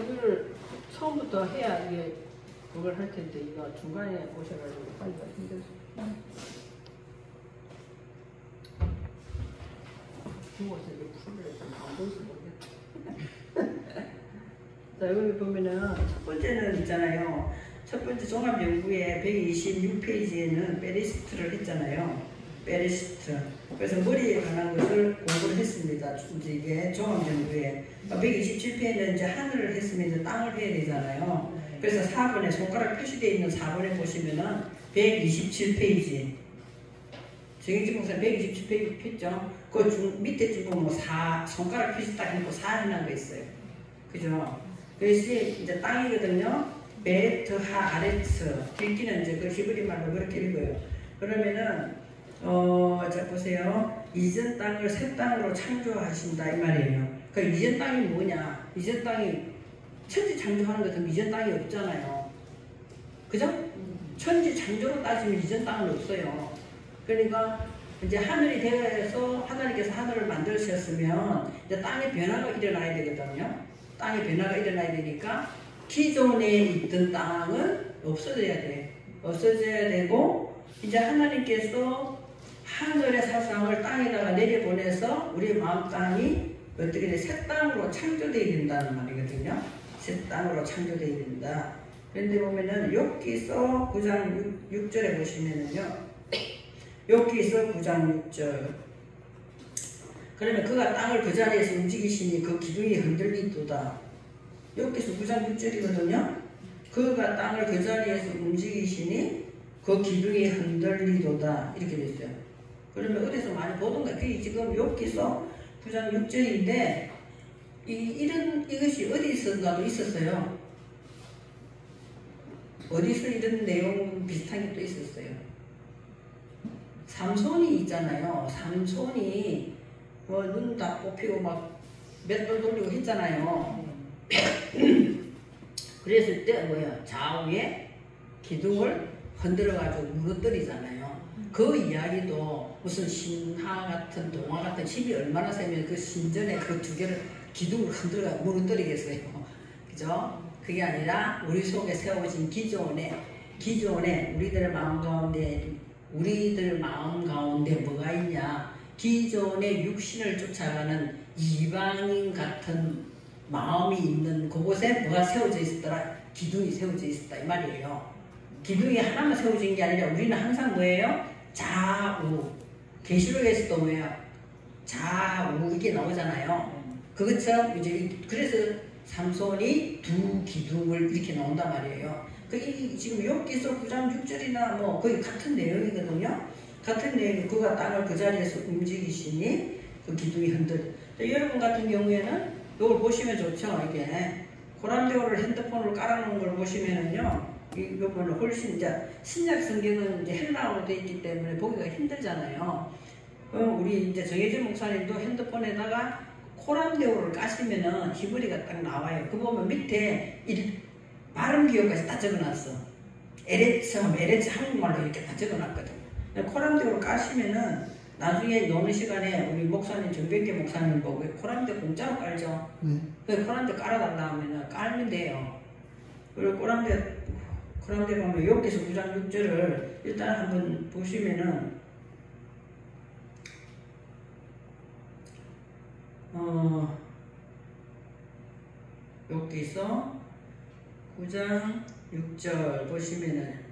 이거를 처음부터 해야 이게 그걸 할 텐데 이거 중간에 오셔가지고 하기가 힘들어. 누워서 이렇게 풀을 좀안 보여서 모르겠다. 자, 여기 보면은 첫 번째는 있잖아요. 첫 번째 종합연구의 126페이지에는 베리스트를 했잖아요. 베리스트. 그래서 머리에 관한 것을 공부를 했습니다. 이제 이게 종합연구에 127페이지는 이제 하늘을 했으면 이제 땅을 해야 되잖아요. 그래서 4번에 손가락 표시되어 있는 4번에 보시면은 127페이지. 정의진 목사 127페이지 폈죠? 그 밑에 쭉 보면 4, 손가락 표시 딱 해놓고 4 해놓은 거 있어요. 그죠? 그것이 이제 땅이거든요. 베레트 하 아레츠. 읽기는 이제 그 히브리 말로 그렇게 읽어요. 그러면은, 자, 보세요. 이전 땅을 새 땅으로 창조하신다. 이 말이에요. 그 이전 땅이 뭐냐? 이전 땅이 천지 창조하는 것은 이전 땅이 없잖아요. 그죠? 천지 창조로 따지면 이전 땅은 없어요. 그러니까 이제 하늘이 되어서 하나님께서 하늘을 만드셨으면 이제 땅의 변화가 일어나야 되거든요. 땅의 변화가 일어나야 되니까 기존에 있던 땅은 없어져야 돼. 없어져야 되고 이제 하나님께서 하늘의 사상을 땅에다가 내려보내서 우리 마음 땅이 어떻게 돼? 새 땅으로 창조되어야 된다는 말이거든요. 새 땅으로 창조되어야 된다. 그런데 보면은 욥기서 9장 6절에 보시면은요. 욥기서 9장 6절. 그러면 그가 땅을 그 자리에서 움직이시니 그 기둥이 흔들리도다. 욥기서 9장 6절이거든요. 그가 땅을 그 자리에서 움직이시니 그 기둥이 흔들리도다. 이렇게 됐어요. 그러면 어디서 많이 보던가. 그게 지금 욥기서 9장 6절인데 이것이 어디선가도 있었어요. 어디서 이런 내용 비슷한 게 또 있었어요. 삼손이 있잖아요. 삼손이 뭐 눈 다 뽑히고 막 맷돌 돌리고 했잖아요. 그랬을 때 뭐야? 좌우에 기둥을 흔들어가지고 무너뜨리잖아요. 그 이야기도 무슨 신화 같은 동화 같은 힘이 얼마나 세면 그 신전에 그 두 개를 기둥을 흔들어 무너뜨리겠어요. 그죠? 그게 아니라 우리 속에 세워진 기존에 우리들 마음 가운데 뭐가 있냐? 기존의 육신을 쫓아가는 이방인 같은 마음이 있는 그곳에 뭐가 세워져 있었더라? 기둥이 세워져 있었다 이 말이에요. 기둥이 하나만 세워진 게 아니라 우리는 항상 뭐예요? 좌우. 계시록에서도 뭐예요? 좌우 이게 나오잖아요. 그것처럼 이제 그래서 삼손이 두 기둥을 이렇게 나온단 말이에요. 지금 욥기서 9장 6절이나 뭐 거의 같은 내용이거든요. 같은 내용이 그가 땅을 그 자리에서 움직이시니 그 기둥이 흔들. 여러분 같은 경우에는 이걸 보시면 좋죠. 이게 고란데오를 핸드폰으로 깔아놓은 걸 보시면은요. 이거는 훨씬 이제 신약 성경은 이제 헬라어로 되어 있기 때문에 보기가 힘들잖아요. 우리 이제 정혜진 목사님도 핸드폰에다가 코란데오를 까시면은 히브리가 딱 나와요. 그 보면 밑에 발음 기호까지 다 적어놨어. 에레츠 한국말로 이렇게 다 적어놨거든. 코란데오를 까시면은 나중에 노는 시간에 우리 목사님 정백계 목사님 보고 코란데 공짜로 깔죠. 그 코란데 깔아달라 하면은 깔면 돼요. 그리고 코란데 보면 욥기서 9장 6절을 일단 한번 보시면은 욥기서 9장 6절 보시면은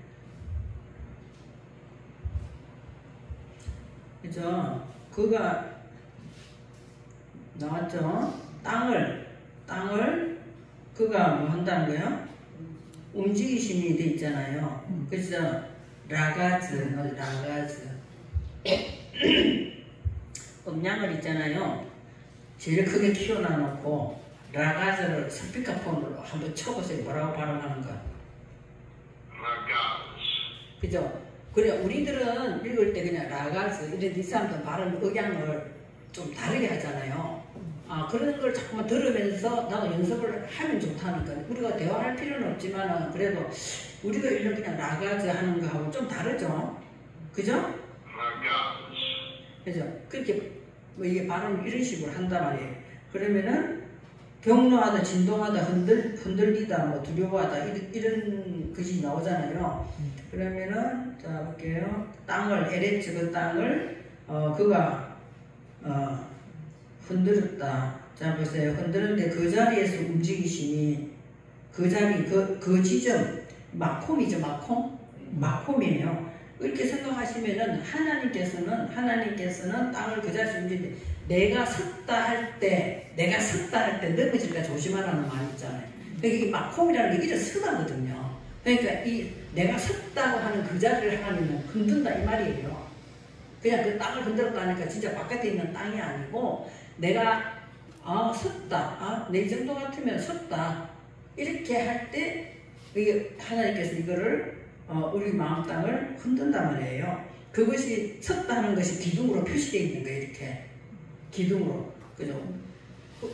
그죠? 그가 나왔죠? 땅을 그가 뭐 한다는 거예요? 움직이심이 돼 있잖아요. 그죠? 라가즈 음량을 있잖아요. 제일 크게 키워놔 놓고 라가즈를 스피커폰으로 한번 쳐보세요. 뭐라고 발음하는가? 라가즈. 그죠? 그래 우리들은 읽을 때 그냥 라가즈 이런 이 사람들 발음 억양을 좀 다르게 하잖아요. 그런 걸 자꾸만 들으면서 나도 연습을 하면 좋다니까. 우리가 대화할 필요는 없지만 그래도 우리가 읽는 그냥 라가즈 하는 거하고 좀 다르죠. 그죠? 라가즈. 그죠? 그렇게 뭐 이게 발음 이런 식으로 한단 말이에요. 그러면은 경로하다, 진동하다, 흔들리다, 뭐 두려워하다 이런 것이 나오잖아요. 그러면은 자 볼게요. 땅을 에레츠 그 땅을 그가 흔들었다. 자 보세요. 흔들었는데 그 자리에서 움직이시니 그 자리 그 지점 마콤이죠. 마콤이에요. 이렇게 생각하시면은 하나님께서는 땅을 그 자리에서 움직이는데 내가 섰다 할 때 넘어질까 조심하라는 말이 있잖아요. 그러니까 이게 마콤이라는 게 이런 서다거든요. 그러니까 이 내가 섰다고 하는 그 자리를 하나님은 흔든다 이 말이에요. 그냥 그 땅을 흔들었다 하니까 진짜 바깥에 있는 땅이 아니고 내가 섰다. 내 정도 같으면 섰다. 이렇게 할 때 이게 하나님께서 이거를 우리 마음 땅을 흔든단 말이에요. 그것이 섰다 하는 것이 기둥으로 표시되어 있는 거예요. 이렇게 기둥으로. 그죠?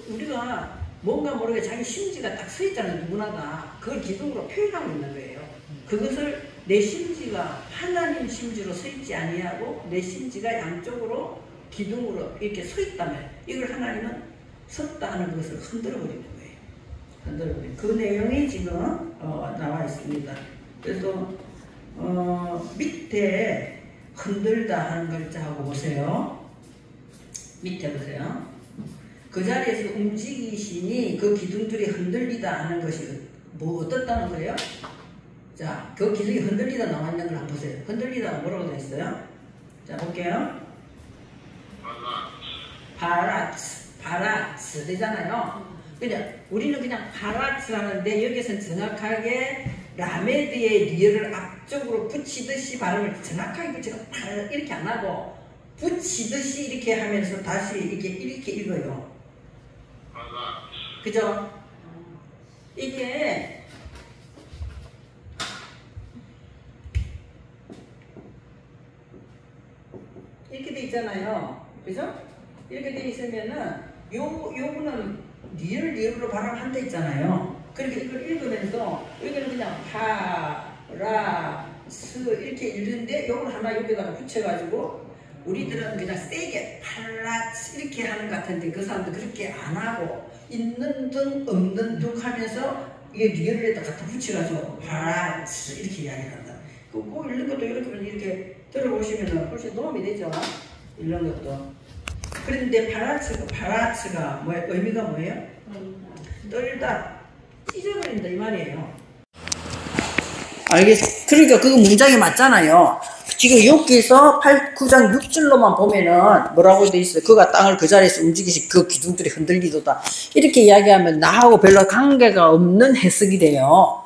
우리가 뭔가 모르게 자기 심지가 딱 서 있잖아요. 누구나 다. 그걸 기둥으로 표현하고 있는 거예요. 그것을 내 심지가 하나님 심지로 서 있지 아니하고 내 심지가 양쪽으로 기둥으로 이렇게 서 있다면 이걸 하나님은 섰다 하는 것을 흔들어 버리는 거예요. 흔들어 버리는 그 내용이 지금 나와 있습니다. 그래서 밑에 흔들다 하는 글자하고 보세요. 밑에 보세요. 그 자리에서 움직이시니 그 기둥들이 흔들리다 하는 것이 뭐 어떻다는 거예요? 자, 그 기둥이 흔들리다 나와 있는 걸 한번 보세요. 흔들리다가 뭐라고 되어 있어요? 자, 볼게요. 바라츠 되잖아요. 그냥 우리는 그냥 바라츠 하는데 여기서는 정확하게 라메드의 리을을 앞쪽으로 붙이듯이 발음을 정확하게 붙이고 이렇게 안 하고 붙이듯이 이렇게 하면서 다시 이렇게 읽어요. 그죠? 이게 이렇게 돼 있잖아요. 그죠? 이렇게 돼 있으면은 요거는 리을로 발음한다 있잖아요. 그러니까 이걸 읽으면서 여기는 그냥 파라스 이렇게 읽는데 요걸 하나 여기다가 붙여가지고 우리들은 그냥 세게 팔라츠 이렇게 하는 것 같은데 그 사람들 그렇게 안 하고 있는 둥 없는 둥 하면서 이게 리을에다 갖다 붙여가지고 팔라츠 이렇게 이야기를 한다. 꼭 읽는 것도 이렇게 들어보시면 훨씬 도움이 되죠. 읽는 것도. 그런데 팔라츠가 의미가 뭐예요? 떨다, 찢어버린다 이 말이에요. 알겠어. 그러니까 그거 문장이 맞잖아요. 지금 여기서 9장 6절로만 보면은 뭐라고 돼 있어요? 그가 땅을 그 자리에서 움직이시 그 기둥들이 흔들리도다. 이렇게 이야기하면 나하고 별로 관계가 없는 해석이 돼요.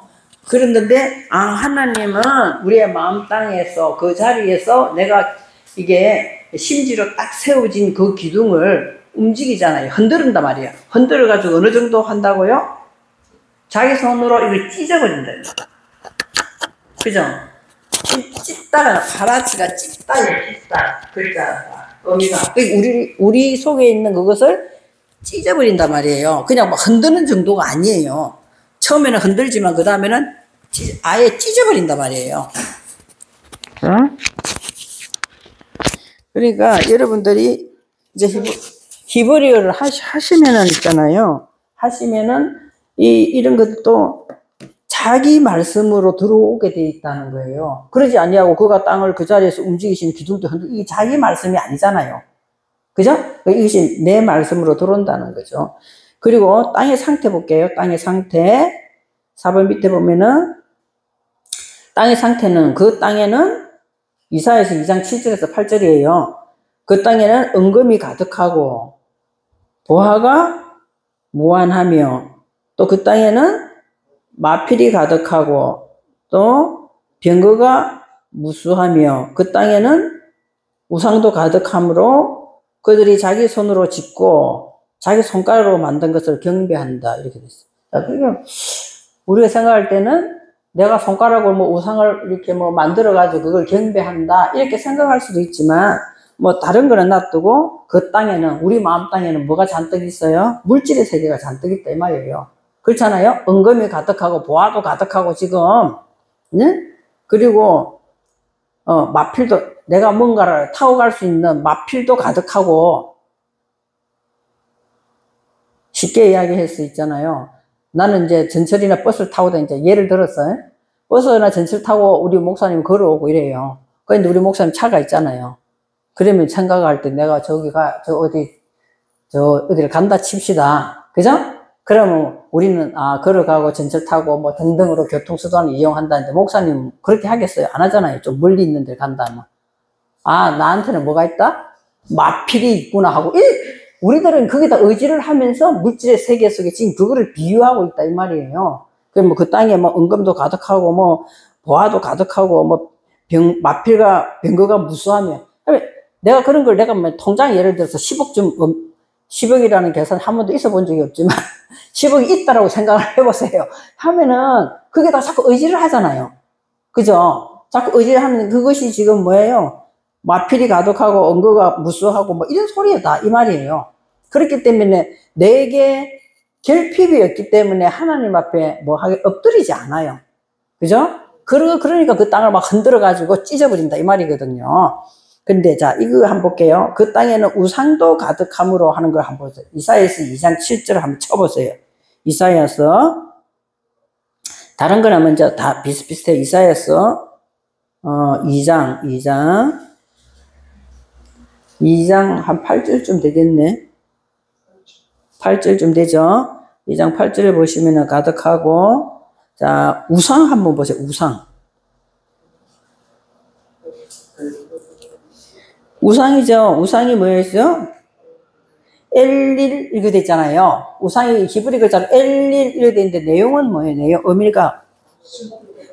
그런데 하나님은 우리의 마음 땅에서 그 자리에서 내가 이게 심지로 딱 세워진 그 기둥을 움직이잖아요. 흔들은단 말이에요. 흔들어가지고 어느 정도 한다고요? 자기 손으로 이걸 찢어버린다. 그죠? 찢다가 바라치가 찢다예요. 찢다. 글자가 의미가 우리 속에 있는 그것을 찢어버린단 말이에요. 그냥 막 흔드는 정도가 아니에요. 처음에는 흔들지만 그 다음에는 아예 찢어버린단 말이에요. 그러니까 여러분들이 이제 히브리어를 하시면은 있잖아요. 하시면은 이런 것도 자기 말씀으로 들어오게 돼 있다는 거예요. 그러지 아니하고 그가 땅을 그 자리에서 움직이신 기둥도 이게 자기 말씀이 아니잖아요. 그죠? 이것이 내 말씀으로 들어온다는 거죠. 그리고 땅의 상태 볼게요. 땅의 상태. 4번 밑에 보면은 땅의 상태는 그 땅에는 이사야서 2장 7절에서 8절이에요. 그 땅에는 은금이 가득하고 보화가 무한하며 또 그 땅에는 마필이 가득하고 또 병거가 무수하며 그 땅에는 우상도 가득하므로 그들이 자기 손으로 짓고 자기 손가락으로 만든 것을 경배한다. 이렇게 됐어요. 그러니까 우리가 생각할 때는 내가 손가락으로 우상을 이렇게 만들어가지고 그걸 경배한다. 이렇게 생각할 수도 있지만 다른 거는 놔두고 그 땅에는, 우리 마음 땅에는 뭐가 잔뜩 있어요? 물질의 세계가 잔뜩 있다. 이 말이에요. 그렇잖아요? 은금이 가득하고 보화도 가득하고 지금, 네? 그리고 마필도, 내가 뭔가를 타고 갈 수 있는 마필도 가득하고 쉽게 이야기할 수 있잖아요. 나는 이제 전철이나 버스를 타고 다니자. 예를 들어서 버스나 전철 타고 우리 목사님 걸어오고 이래요. 그런데 우리 목사님 차가 있잖아요. 그러면 생각할 때 내가 어디를 간다 칩시다. 그죠? 그러면 우리는, 걸어가고 전철 타고 뭐 등등으로 교통수단을 이용한다는데, 목사님 그렇게 하겠어요? 안 하잖아요. 좀 멀리 있는 데 간다면. 나한테는 뭐가 있다? 마필이 있구나 하고, 우리들은 거기다 의지를 하면서 물질의 세계 속에 지금 그거를 비유하고 있다, 이 말이에요. 그럼 그 땅에 뭐 은금도 가득하고, 뭐, 보화도 가득하고, 뭐, 병거가 무수하며. 내가 그런 걸 내가 뭐 통장에 예를 들어서 10억이라는 계산 한 번도 있어 본 적이 없지만 10억이 있다라고 생각을 해보세요. 하면은 그게 다 자꾸 의지를 하잖아요. 그죠? 자꾸 의지를 하면 그것이 지금 뭐예요? 마필이 가득하고 은거가 무수하고 뭐 이런 소리다 이 말이에요. 그렇기 때문에 내게 결핍이 없기 때문에 하나님 앞에 뭐 하게 엎드리지 않아요. 그죠? 그러니까 그 땅을 막 흔들어 가지고 찢어버린다 이 말이거든요. 근데 자, 이거 한번 볼게요. 그 땅에는 우상도 가득함으로 하는 걸 한번 보세요. 이사야서 2장 7절을 한번 쳐보세요. 이사야서, 다른 거는 먼저 다 비슷비슷해요. 이사야서, 2장 한 8절쯤 되겠네. 8절쯤 되죠? 2장 8절에 보시면은 가득하고, 자, 우상 한번 보세요. 우상이죠. 우상이 뭐였죠? 엘릴 이렇게 됐잖아요. 우상이 히브리 글자로 엘릴 이렇게 되는데 내용은 뭐예요? 의미가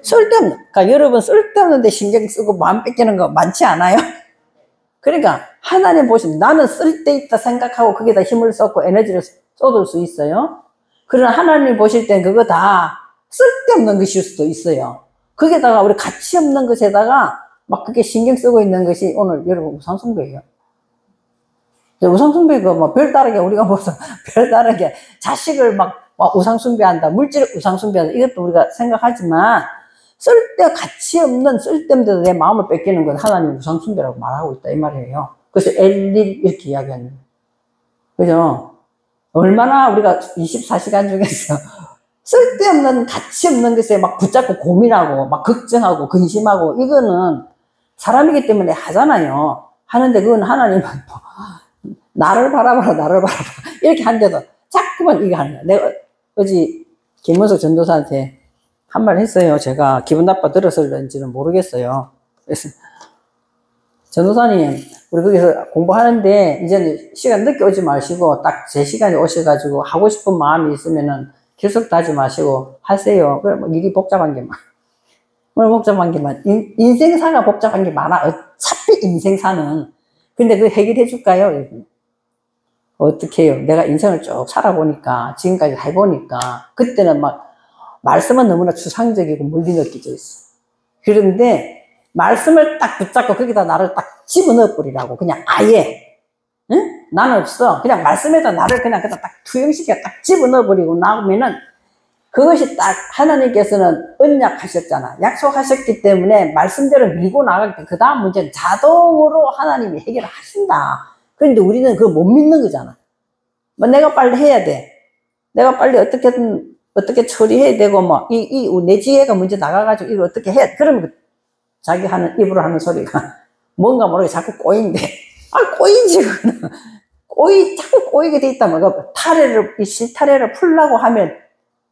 쓸데없는. 그러니까 여러분 쓸데없는데 신경 쓰고 마음 뺏기는 거 많지 않아요? 그러니까 하나님 보시면 나는 쓸데있다 생각하고 거기다 힘을 쏟고 에너지를 쏟을 수 있어요. 그러나 하나님 보실 땐 그거 다 쓸데없는 것일 수도 있어요. 거기다가 우리 가치 없는 것에다가 막 그렇게 신경 쓰고 있는 것이 오늘 여러분 우상숭배예요. 우상숭배가 뭐 별다르게 우리가 무슨 별다르게 자식을 막 우상숭배한다, 물질을 우상숭배한다 이것도 우리가 생각하지만 가치 없는 쓸데없는 내 마음을 뺏기는 건 하나님 우상숭배라고 말하고 있다 이 말이에요. 그래서 엘릴 이렇게 이야기하는 거예요. 그죠? 얼마나 우리가 24시간 중에서 쓸데없는 가치 없는 것에 막 붙잡고 고민하고 막 걱정하고 근심하고 이거는 사람이기 때문에 하잖아요. 하는데 그건 하나님은 나를 바라봐라 이렇게 하는데도 자꾸만 이거 하는 거야. 내가 어제 김문석 전도사한테 한 말 했어요. 제가 기분 나빠 들어서는지는 모르겠어요. 그래서 전도사님 우리 거기서 공부하는데 이제는 시간 늦게 오지 마시고 딱 제 시간에 오셔가지고 하고 싶은 마음이 있으면은 결석도 하지 마시고 하세요. 그래 뭐 일이 복잡한 게 인생사가 복잡한 게 많아. 어차피 인생사는. 근데 그거 해결해 줄까요? 어떻게 해요? 내가 인생을 쭉 살아보니까, 지금까지 해보니까, 그때는 막, 말씀은 너무나 추상적이고 멀리 느껴져 있어. 그런데, 말씀을 딱 붙잡고 거기다 나를 딱 집어넣어 버리라고. 그냥 아예. 응? 나는 없어. 그냥 말씀에다 나를 그냥 딱 투영시켜 딱 집어넣어 버리고 나오면은, 그것이 딱 하나님께서는 언약하셨잖아. 약속하셨기 때문에 말씀대로 밀고 나갈 때 그 다음 문제는 자동으로 하나님이 해결을 하신다. 그런데 우리는 그걸 못 믿는 거잖아. 뭐 내가 빨리 해야 돼. 내가 빨리 어떻게 처리해야 되고 내 지혜가 먼저 나가가지고 이걸 어떻게 해야 돼. 그러면 자기 입으로 하는 소리가 뭔가 모르게 자꾸 꼬인대. 꼬이지 그거는. 자꾸 꼬이게 돼 있다면 실타래를 풀라고 하면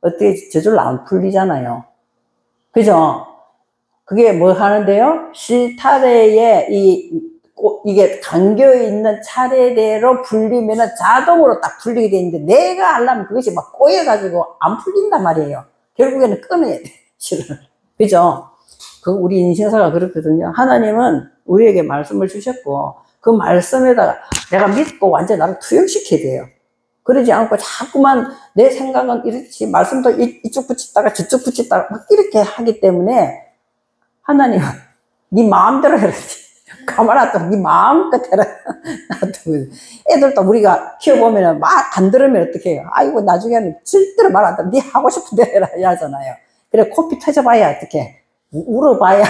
어떻게 저절로 안 풀리잖아요. 그죠? 그게 뭐 하는데요? 실타래에 이게 감겨있는 차례대로 풀리면은 자동으로 딱 풀리게 돼 있는데 내가 하려면 그것이 막 꼬여가지고 안 풀린단 말이에요. 결국에는 끊어야 돼. 실은. 그죠? 우리 인생사가 그렇거든요. 하나님은 우리에게 말씀을 주셨고 그 말씀에다가 내가 믿고 완전 나를 투영시켜야 돼요. 그러지 않고 자꾸만 내 생각은 이렇지 말씀도 이쪽 붙였다가 저쪽 붙였다가 막 이렇게 하기 때문에 하나님은 네 마음대로 해라지. 가만 놔둬. 네 마음껏 해라. 애들도 우리가 키워보면 말 안 들으면 어떡해 해요. 아이고 나중에는 절대로 말 안 들어. 네 하고 싶은 대로 해라 하잖아요. 그래 코피 터져봐야 어떡해. 울어봐야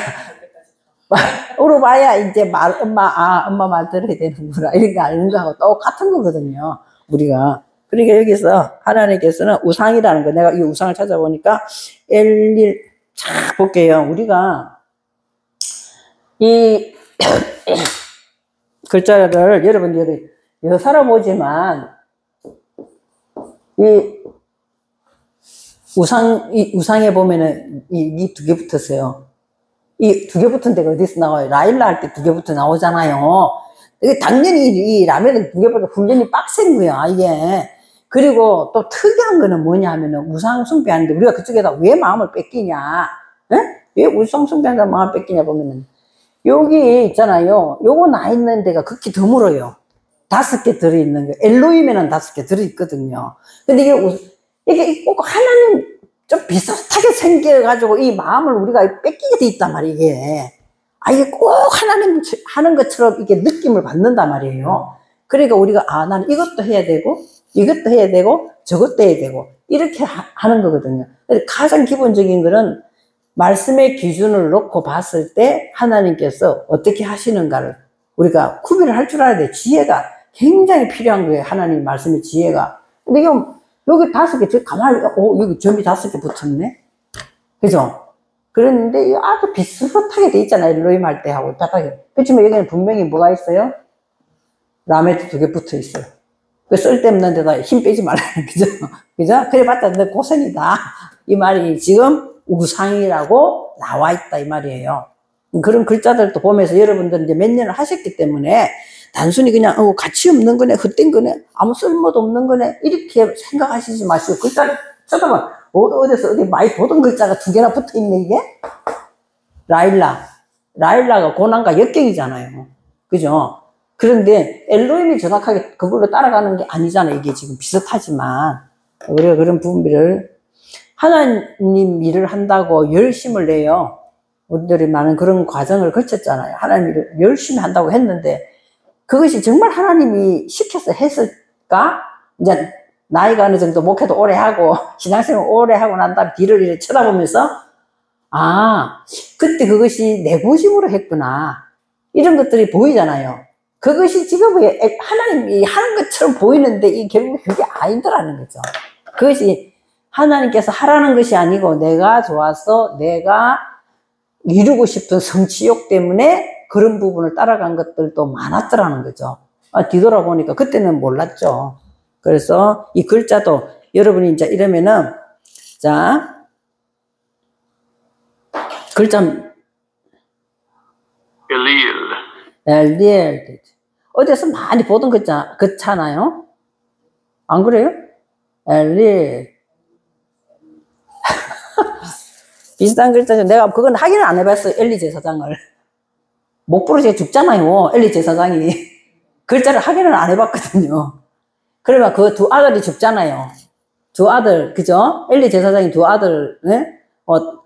이제 엄마 말 들어야 되는구나 이런 거 아는 거하고 똑같은 거거든요. 우리가. 그러니까 여기서 하나님께서는 우상이라는 거, 내가 이 우상을 찾아보니까 엘릴, 자, 볼게요. 우리가 이 글자를 여러분들이 여러 사람 오지만 이 우상에 보면은 이 두 개 붙었어요. 이 두 개 붙은 데가 어디서 나와요? 라일라 할 때 두 개 붙어 나오잖아요. 이게 당연히 이 라면은 두 개 붙어 훈련이 빡센 거야, 이게. 그리고 또 특이한 거는 뭐냐 하면은 우상 숭배하는데 우리가 그쪽에다 왜 마음을 뺏기냐? 에? 왜 우상 숭배한다 마음을 뺏기냐 보면은 여기 있잖아요. 요거 나 있는 데가 극히 드물어요. 5개 들어있는 거. 엘로힘에는 5개 들어있거든요. 근데 이게 꼭 하나님 좀 비슷하게 생겨가지고 이 마음을 우리가 뺏기게 돼 있단 말이에요, 이게. 이게 꼭 하나님 하는 것처럼 이게 느낌을 받는단 말이에요. 그러니까 우리가, 나는 이것도 해야 되고, 이것도 해야 되고, 저것도 해야 되고, 이렇게 하는 거거든요. 가장 기본적인 거는 말씀의 기준을 놓고 봤을 때 하나님께서 어떻게 하시는가를 우리가 구별을 할 줄 알아야 돼. 지혜가 굉장히 필요한 거예요. 하나님 말씀의 지혜가. 근데 여기 5개, 가만히, 여기 점이 5개 붙었네? 그죠? 그랬는데 아주 비슷하게 돼 있잖아요. 엘로힘 할 때 하고 바닥에. 그렇지만 여기는 분명히 뭐가 있어요? 라메도 2개 붙어 있어요. 그 쓸데없는 데다 힘 빼지 말라. 그죠? 그죠? 그래봤자 너 고생이다. 이 말이 지금 우상이라고 나와 있다. 이 말이에요. 그런 글자들도 보면서 여러분들은 이제 몇 년을 하셨기 때문에 단순히 그냥, 가치 없는 거네, 헛된 거네, 아무 쓸모도 없는 거네, 이렇게 생각하시지 마시고, 글자를 쳐다보면, 어디 많이 보던 글자가 2개나 붙어 있네, 이게? 라일라가 고난과 역경이잖아요. 그죠? 그런데 엘로힘이 정확하게 그걸로 따라가는 게 아니잖아요. 이게 지금 비슷하지만. 우리가 그런 부분들을 하나님 일을 한다고 열심을 내요. 우리들이 많은 그런 과정을 거쳤잖아요. 하나님 일을 열심히 한다고 했는데 그것이 정말 하나님이 시켜서 했을까? 이제 나이가 어느 정도 목회도 오래 하고 신앙생활 오래 하고 난 다음에 뒤를 이렇게 쳐다보면서 그때 그것이 내 고집으로 했구나. 이런 것들이 보이잖아요. 그것이 지금 하나님이 하는 것처럼 보이는데 이 결국 그게 아니더라는 거죠. 그것이 하나님께서 하라는 것이 아니고 내가 좋아서 내가 이루고 싶은 성취욕 때문에 그런 부분을 따라간 것들도 많았더라는 거죠. 뒤돌아보니까 그때는 몰랐죠. 그래서 이 글자도 여러분이 이제 이러면은 자 글자 엘리엘 어디서 많이 보던 글자 그렇잖아요. 안 그래요? 엘리엘 비슷한 글자죠. 내가 그건 확인을 안 해봤어요. 엘리 제사장을 목 부러지게 죽잖아요. 엘리 제사장이 글자를 확인을 안 해봤거든요. 그러면 그 2 아들이 죽잖아요. 2 아들, 그죠? 엘리 제사장이 2 아들, 네?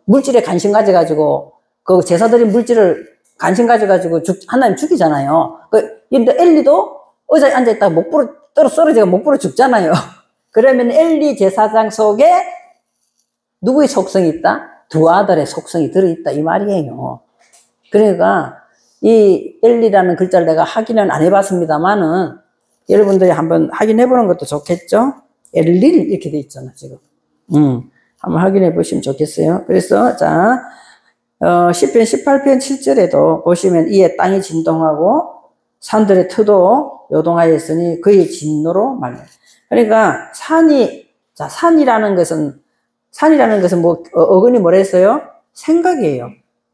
물질에 관심 가져가지고, 그 제사드린 물질을 관심 가져가지고 하나님 죽이잖아요. 근데 엘리도 의자에 앉아있다가 목 부러, 떨어지가 목 부러 죽잖아요. 그러면 엘리 제사장 속에 누구의 속성이 있다? 2 아들의 속성이 들어있다. 이 말이에요. 그러니까, 이 엘리라는 글자를 내가 확인은 안 해봤습니다만은, 여러분들이 한번 확인해보는 것도 좋겠죠? 엘릴 이렇게 돼 있잖아, 지금. 한번 확인해 보시면 좋겠어요. 그래서, 자, 시편 18편 7절에도 보시면 이에 땅이 진동하고 산들의 터도 요동하였으니 그의 진노로 말이야. 그러니까 산이라는 것은 뭐, 어근이 뭐라 했어요? 생각이에요.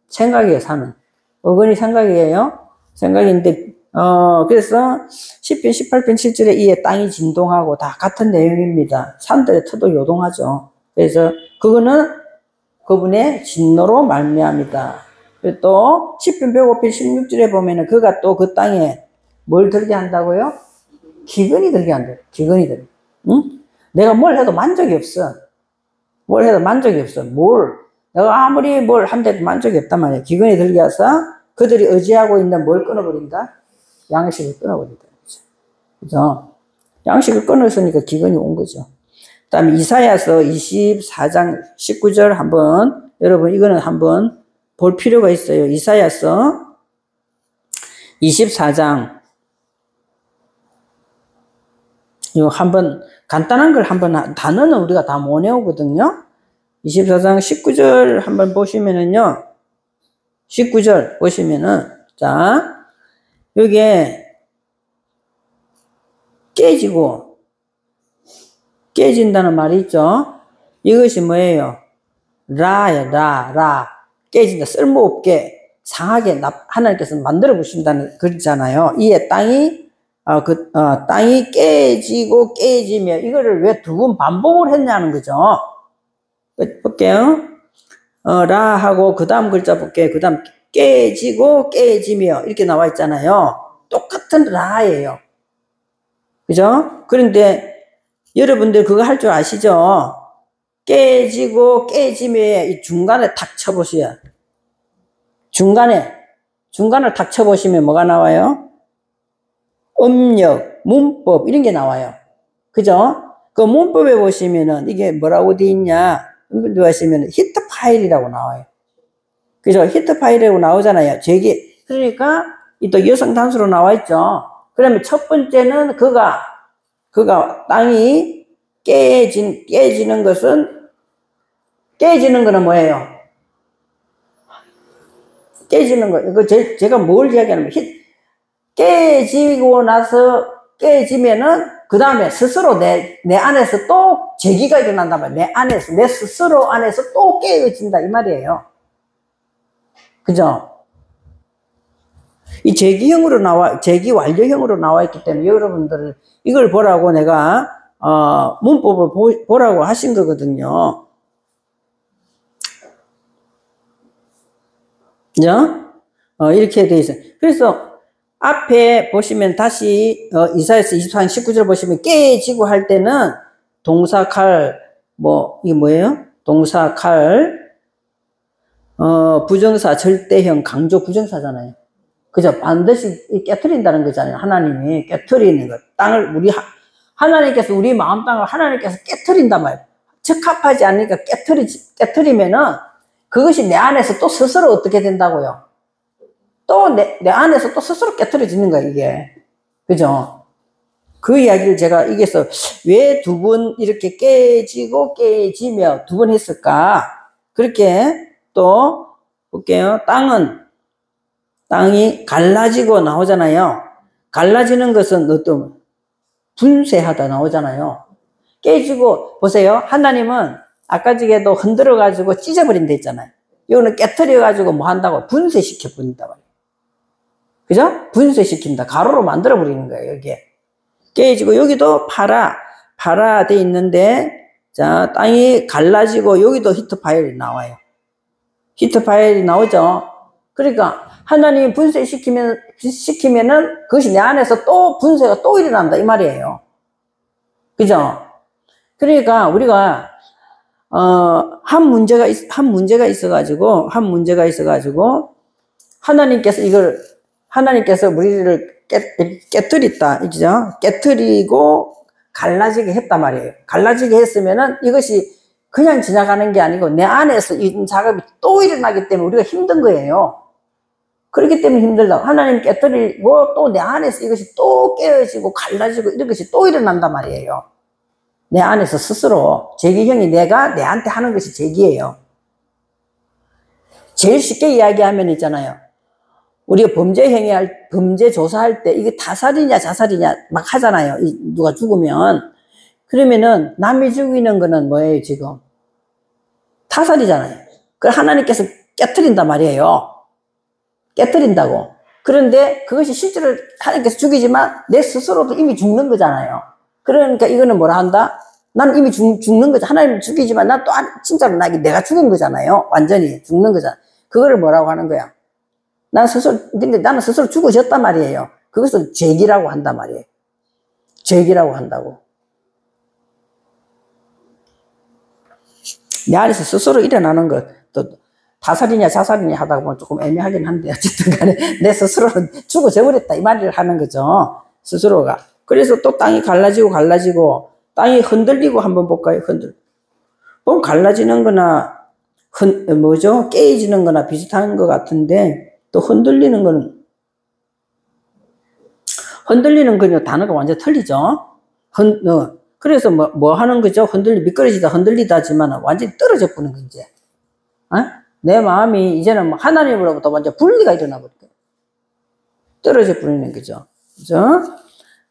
생각이에요, 산은. 어근이 생각이에요. 생각인데, 그래서, 10편 18편 7절에 이에 땅이 진동하고 다 같은 내용입니다. 산들의 터도 요동하죠. 그래서, 그거는 그분의 진노로 말미암이다. 그리고 또, 10편 105편 16절에 보면은 그가 또 그 땅에 뭘 들게 한다고요? 기근이 들게 한다. 기근이 들게. 응? 내가 뭘 해도 만족이 없어. 뭘 해도 만족이 없어. 내가 아무리 뭘 한데도 만족이 없단 말이야. 기근이 들게 해서 그들이 의지하고 있는 뭘 끊어버린다? 양식을 끊어버린다. 그죠? 양식을 끊었으니까 기근이 온 거죠. 그 다음에 이사야서 24장 19절 한번, 여러분 이거는 한번 볼 필요가 있어요. 이사야서 24장 이거 한번 간단한 걸 한번 단어는 우리가 다 못 외우거든요. 24장 19절 한번 보시면은요. 19절 보시면은 자 요게 깨진다는 말이 있죠. 이것이 뭐예요? 라야 라 깨진다. 쓸모없게 상하게 하나님께서 만들어 보신다는 그러잖아요. 이에 땅이 땅이 깨지고 깨지며 이거를 왜 두 번 반복을 했냐는 거죠. 볼게요. 라 하고 그 다음 글자 볼게요. 그 다음 깨지고 깨지며 이렇게 나와 있잖아요. 똑같은 라예요. 그죠? 그런데 여러분들 그거 할 줄 아시죠? 깨지고 깨지며 이 중간에 탁 쳐보세요. 중간을 탁 쳐보시면 뭐가 나와요? 음력, 문법 이런 게 나와요. 그죠? 그 문법에 보시면은 이게 뭐라고 돼 있냐? 하시면 히트 파일이라고 나와요. 그죠? 히트 파일이라고 나오잖아요. 그러니까 또 여성 단수로 나와 있죠. 그러면 첫 번째는 그가 땅이 깨지는 거는 뭐예요? 깨지는 거. 이거 제가 뭘 이야기하냐면 깨지고 나서 깨지면은 그 다음에 스스로 내 안에서 또 재기가 일어난단 말이에요. 내 스스로 안에서 또 깨어진다 이 말이에요. 그죠? 이 재기 완료형으로 나와 있기 때문에 여러분들 이걸 보라고 내가 문법을 보라고 하신 거거든요. 그죠? 이렇게 돼 있어요. 그래서 앞에 보시면 다시 이사야서 24장 19절 보시면 깨지고 할 때는 동사 칼 이게 뭐예요? 동사 칼 부정사 절대형 강조 부정사잖아요. 그죠? 반드시 깨트린다는 거잖아요. 하나님이 깨트리는 것. 하나님께서 우리 마음 땅을 하나님께서 깨트린단 말이에요. 적합하지 않으니까 깨트리면은 그것이 내 안에서 또 스스로 어떻게 된다고요? 또 내 안에서 또 스스로 깨트려지는 거야, 이게. 그죠? 그 이야기를 제가 여기서 왜 두 번 이렇게 깨지고 깨지며 두 번 했을까? 그렇게 또 볼게요. 땅이 갈라지고 나오잖아요. 갈라지는 것은 어떤 분쇄하다 나오잖아요. 깨지고 보세요. 하나님은 아까 전에도 흔들어가지고 찢어버린다 했잖아요. 이거는 깨트려가지고 뭐 한다고? 분쇄시켜 버린다 말이에요. 그죠? 분쇄시킨다. 가루로 만들어 버리는 거예요, 여기에. 깨지고, 여기도 파라 돼 있는데, 자, 땅이 갈라지고, 여기도 히트 파일이 나와요. 히트 파일이 나오죠? 그러니까, 하나님이 분쇄시키면은, 그것이 내 안에서 또 분쇄가 또 일어난다, 이 말이에요. 그죠? 그러니까, 우리가, 한 문제가 있어가지고, 하나님께서 우리를 깨뜨렸다, 그죠? 깨뜨리고 갈라지게 했단 말이에요. 갈라지게 했으면은 이것이 그냥 지나가는 게 아니고 내 안에서 이 작업이 또 일어나기 때문에 우리가 힘든 거예요. 그렇기 때문에 힘들다. 하나님 깨뜨리고 또 내 안에서 이것이 또 깨어지고 갈라지고 이런 것이 또 일어난단 말이에요. 내 안에서 스스로 재기형이 내가 내한테 하는 것이 재기예요. 제일 쉽게 이야기하면 있잖아요. 우리가 범죄 조사할 때 이게 타살이냐 자살이냐 막 하잖아요. 누가 죽으면. 그러면은 남이 죽이는 거는 뭐예요, 지금? 타살이잖아요. 그걸 하나님께서 깨트린단 말이에요. 깨트린다고. 그런데 그것이 실제로 하나님께서 죽이지만 내 스스로도 이미 죽는 거잖아요. 그러니까 이거는 뭐라 한다? 난 이미 죽는 거죠. 하나님 죽이지만 난 또 진짜로 내가 죽은 거잖아요. 완전히 죽는 거잖아. 그거를 뭐라고 하는 거야? 근데 나는 스스로 죽어졌단 말이에요. 그것을 죄기라고 한단 말이에요. 죄기라고 한다고. 내 안에서 스스로 일어나는 것, 또 타살이냐 자살이냐 하다 보면 조금 애매하긴 한데, 어쨌든 간에 내 스스로는 죽어져 버렸다. 이 말을 하는 거죠. 스스로가. 그래서 또 땅이 갈라지고, 땅이 흔들리고 한번 볼까요? 그럼 갈라지는 거나, 깨지는 거나 비슷한 것 같은데, 또 흔들리는 거는 단어가 완전 틀리죠. 그래서 뭐 하는 거죠? 미끄러지다 흔들리다지만 완전히 떨어져 버리는 거, 이제. 어? 내 마음이 이제는 뭐 하나님으로부터 완전 분리가 일어나 버릴게요. 떨어져 버리는 거죠. 그죠?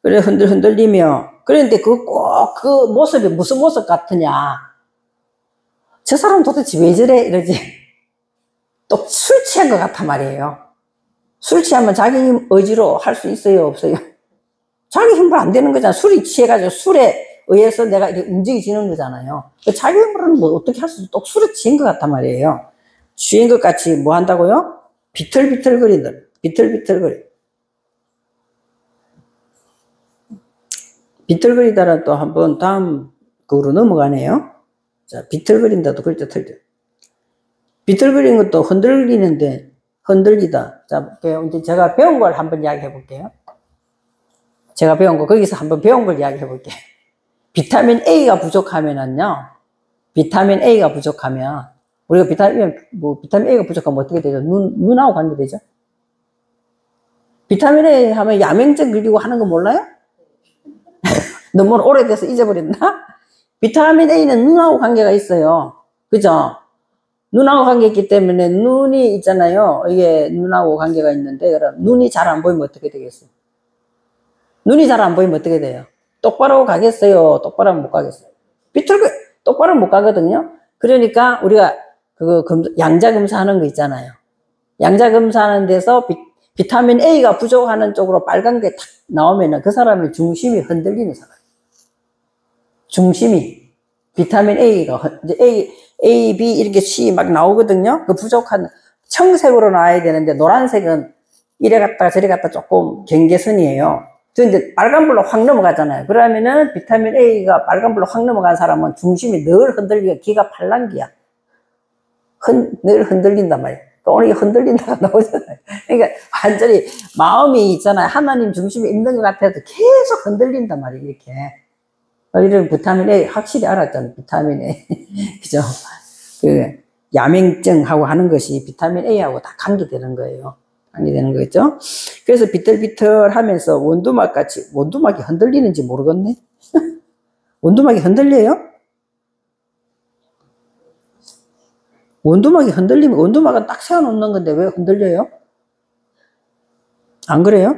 그래, 흔들리며. 그런데 그 모습이 무슨 모습 같으냐? 저 사람 도대체 왜 저래? 이러지. 또 술 취한 것 같단 말이에요. 술 취하면 자기 힘 의지로 할 수 있어요, 없어요? 자기 힘으로 안 되는 거잖아. 술이 취해가지고 술에 의해서 내가 이렇게 움직여지는 거잖아요. 자기 힘으로는 뭐 어떻게 할 수 없어. 또 술에 취한 것 같단 말이에요. 취한 것 같이 뭐 한다고요? 비틀비틀거린다. 비틀비틀거리. 비틀거리다라 또 한번 다음 그거로 넘어가네요. 자, 비틀거린다도 글자 틀죠. 비틀거리는 것도 흔들리는데, 흔들리다. 자, 이제 제가 배운 걸 한번 이야기해 볼게요. 제가 배운 거, 거기서 한번 배운 걸 이야기해 볼게요. 비타민 A가 부족하면은요, 비타민 A가 부족하면, 우리가 비타민 A가 부족하면 어떻게 되죠? 눈하고 관계되죠? 비타민 A 하면 야맹증 걸리고 하는 거 몰라요? 너무 오래돼서 잊어버렸나? 비타민 A는 눈하고 관계가 있어요. 그죠? 눈하고 관계 있기 때문에 눈이 있잖아요. 이게 눈하고 관계가 있는데, 그럼 눈이 잘 안 보이면 어떻게 되겠어요? 눈이 잘 안 보이면 어떻게 돼요? 똑바로 가겠어요? 똑바로 하면 못 가겠어요? 똑바로 못 가거든요? 그러니까 우리가 양자검사 하는 거 있잖아요. 양자검사 하는 데서 비타민 A가 부족하는 쪽으로 빨간 게 탁 나오면은 그 사람의 중심이 흔들리는 사람. 중심이. 비타민 A가, 이제 A, B 이렇게 C 막 나오거든요? 그 부족한, 청색으로 나와야 되는데, 노란색은 이래 갔다가 저래 갔다 조금 경계선이에요. 근데 빨간불로 확 넘어가잖아요. 그러면은 비타민 A가 빨간불로 확 넘어간 사람은 중심이 늘 흔들리고 기가 팔랑기야. 늘 흔들린단 말이에요. 그러니까 오늘 이 흔들린다가 나오잖아요. 그러니까 완전히 마음이 있잖아요. 하나님 중심에 있는 것 같아도 계속 흔들린단 말이에요. 이렇게. 이런 비타민 A 확실히 알았잖아요. 비타민 A. 그죠? 야맹증하고 하는 것이 비타민 A하고 다 관계되는 거예요. 관계되는 거겠죠? 그래서 비틀비틀 하면서 원두막이 흔들리는지 모르겠네? 원두막이 흔들려요? 원두막이 흔들리면, 원두막은 딱 세워놓는 건데 왜 흔들려요? 안 그래요?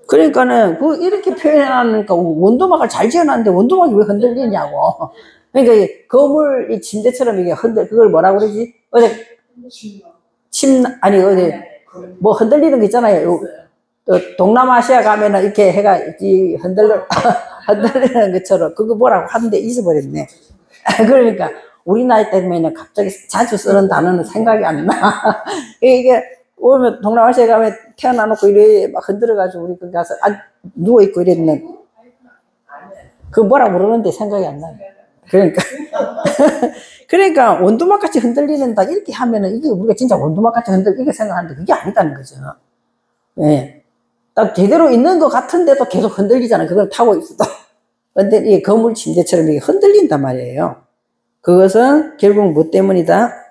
그러니까는, 이렇게 표현하니까 원두막을 잘 지어놨는데 원두막이 왜 흔들리냐고. 그러니까, 거물, 이 침대처럼 이게 그걸 뭐라고 그러지? 뭐 흔들리는 거 있잖아요. 동남아시아 가면은 이렇게 해가, 흔들리는 것처럼, 그거 뭐라고 하는데 잊어버렸네. 그러니까, 우리 나이 때문에는 갑자기 자주 쓰는 단어는 생각이 안 나. 이게, 오면 동남아시아 가면 태어나놓고 이래 막 흔들어가지고 우리 거기 가서 누워있고 이랬는데, 그 뭐라고 그러는데 생각이 안 나요. 그러니까 원두막 같이 흔들리는 다 이렇게 하면은 이게 우리가 진짜 원두막 같이 이렇게 생각하는데 그게 아니다는 거죠. 예. 딱 제대로 있는 것 같은데도 계속 흔들리잖아요. 그걸 타고 있어도. 근데 이게 거물 침대처럼 이게 흔들린단 말이에요. 그것은 결국 뭐 때문이다?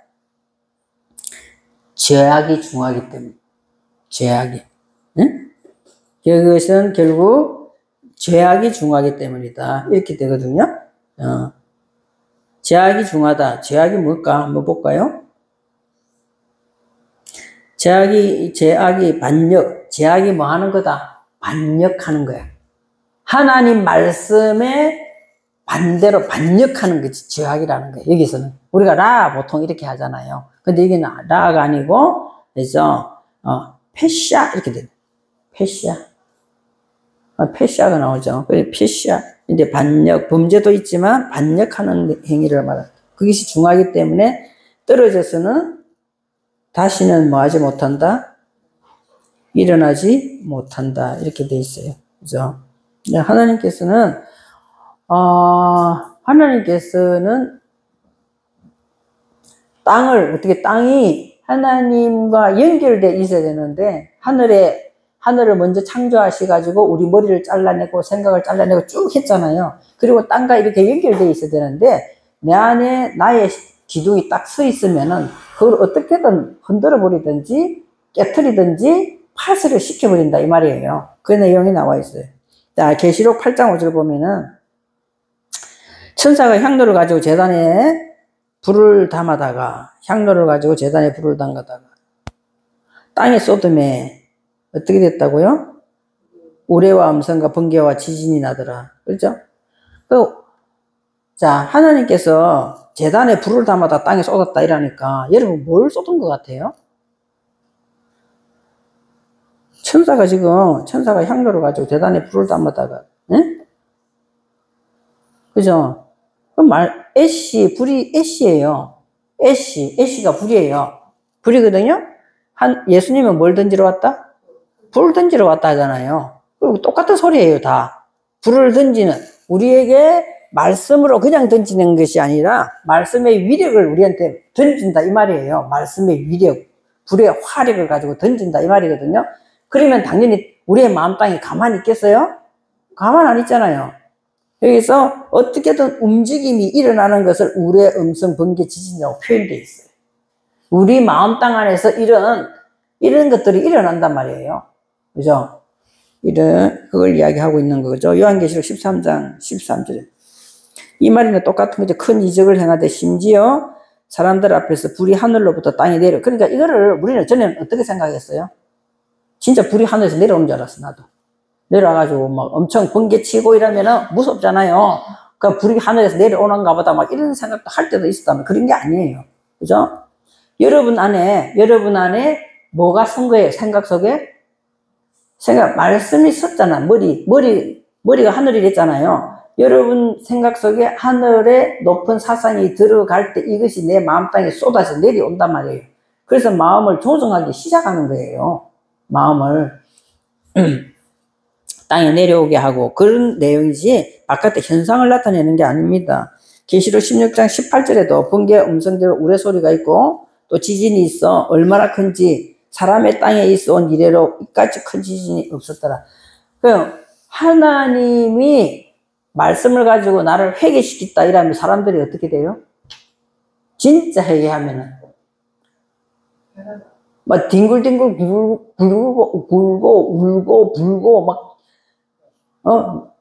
죄악이 중하기 때문에. 죄악이. 응? 그것은 결국 죄악이 중하기 때문이다. 이렇게 되거든요. 죄악이 중하다. 죄악이 뭘까? 한번 볼까요? 죄악이 반역. 죄악이 뭐 하는 거다? 반역하는 거야. 하나님 말씀에 반대로 반역하는 거지. 죄악이라는 거야. 여기서는. 우리가 라 보통 이렇게 하잖아요. 근데 이게 라가 아니고, 그래서, 패샤, 이렇게 돼. 패샤. 패샤가 나오죠. 패샤. 이제 반역, 범죄도 있지만 반역하는 행위를 말합니다. 그것이 중하기 때문에 떨어져서는 다시는 뭐 하지 못한다? 일어나지 못한다. 이렇게 돼 있어요. 그죠? 하나님께서는 땅이 하나님과 연결되어 있어야 되는데, 하늘을 먼저 창조하셔가지고 우리 머리를 잘라내고 생각을 잘라내고 쭉 했잖아요. 그리고 땅과 이렇게 연결되어 있어야 되는데, 내 안에 나의 기둥이 딱 서 있으면은 그걸 어떻게든 흔들어 버리든지 깨트리든지 파쇄를 시켜버린다 이 말이에요. 그 내용이 나와 있어요. 자, 계시록 8장 5절 보면은 천사가 향로를 가지고 제단에 불을 담아다가 향로를 가지고 제단에 불을 담가다가 땅에 쏟음에 어떻게 됐다고요? 우레와 음성과 번개와 지진이 나더라. 그렇죠? 자, 하나님께서 제단에 불을 담아다 땅에 쏟았다 이러니까 여러분 뭘 쏟은 것 같아요? 천사가 향로를 가지고 제단에 불을 담아다가, 응? 그죠? 그럼 불이 애쉬예요. 애쉬가 불이에요. 불이거든요? 예수님은 뭘 던지러 왔다? 불을 던지러 왔다 하잖아요. 그리고 똑같은 소리예요, 다. 불을 던지는, 우리에게 말씀으로 그냥 던지는 것이 아니라, 말씀의 위력을 우리한테 던진다, 이 말이에요. 말씀의 위력, 불의 화력을 가지고 던진다, 이 말이거든요. 그러면 당연히 우리의 마음 땅에 가만히 있겠어요? 가만 안 있잖아요. 여기서 어떻게든 움직임이 일어나는 것을 우레, 음성, 번개, 지진이라고 표현되어 있어요. 우리 마음 땅 안에서 이런 것들이 일어난단 말이에요. 그죠? 그걸 이야기하고 있는 거죠. 요한계시록 13장 13절에. 이 말이는 똑같은 거죠. 큰 이적을 행하되 심지어 사람들 앞에서 불이 하늘로부터 땅에 내려. 그러니까 이거를 우리는 전에는 어떻게 생각했어요? 진짜 불이 하늘에서 내려오는 줄 알았어, 나도. 내려와가지고 막 엄청 번개치고 이러면은 무섭잖아요. 그러니까 불이 하늘에서 내려오는가 보다 막 이런 생각도 할 때도 있었다면 그런 게 아니에요. 그죠? 여러분 안에 뭐가 선 거예요? 생각 속에? 말씀이 섰잖아. 머리가 하늘이 됐잖아요. 여러분 생각 속에 하늘에 높은 사상이 들어갈 때 이것이 내 마음 땅에 쏟아져 내려온단 말이에요. 그래서 마음을 조정하기 시작하는 거예요. 마음을 땅에 내려오게 하고 그런 내용이지 바깥에 현상을 나타내는 게 아닙니다. 계시록 16장 18절에도 번개 음성대로 우레소리가 있고 또 지진이 있어 얼마나 큰지 사람의 땅에 있어 온 이래로 이까지 큰 지진이 없었더라. 하나님이 말씀을 가지고 나를 회개시켰다 이러면 사람들이 어떻게 돼요? 진짜 회개하면은 막 뒹굴뒹굴 굴고 울고 불고 막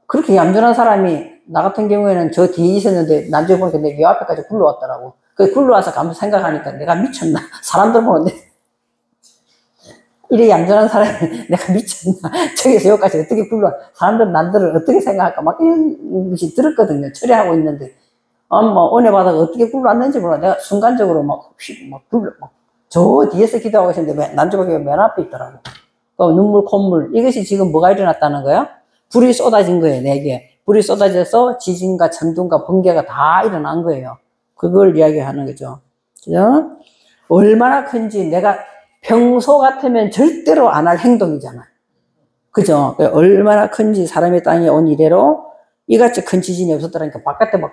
그렇게 얌전한 사람이 나 같은 경우에는 저 뒤에 있었는데 나중에 보니까 내 요 앞에까지 굴러왔더라고. 그 굴러와서 가면서 생각하니까 내가 미쳤나? 사람들 보는데 이래 얌전한 사람이 내가 미쳤나? 저기서 여기까지 어떻게 굴러와? 사람들은 남들을 어떻게 생각할까? 막 이런 것이 들었거든요. 처리하고 있는데 뭐 은혜 받아가 어떻게 굴러왔는지 몰라. 내가 순간적으로 막 저 뒤에서 기도하고 있었는데 남쪽에 맨 앞에 있더라고. 눈물 콧물 이것이 지금 뭐가 일어났다는 거야? 불이 쏟아진 거예요. 내게 불이 쏟아져서 지진과 천둥과 번개가 다 일어난 거예요. 그걸 이야기하는 거죠. 그죠? 얼마나 큰지 내가 평소 같으면 절대로 안 할 행동이잖아. 그죠? 얼마나 큰지 사람의 땅에 온 이래로 이같이 큰 지진이 없었더라니까 바깥에 막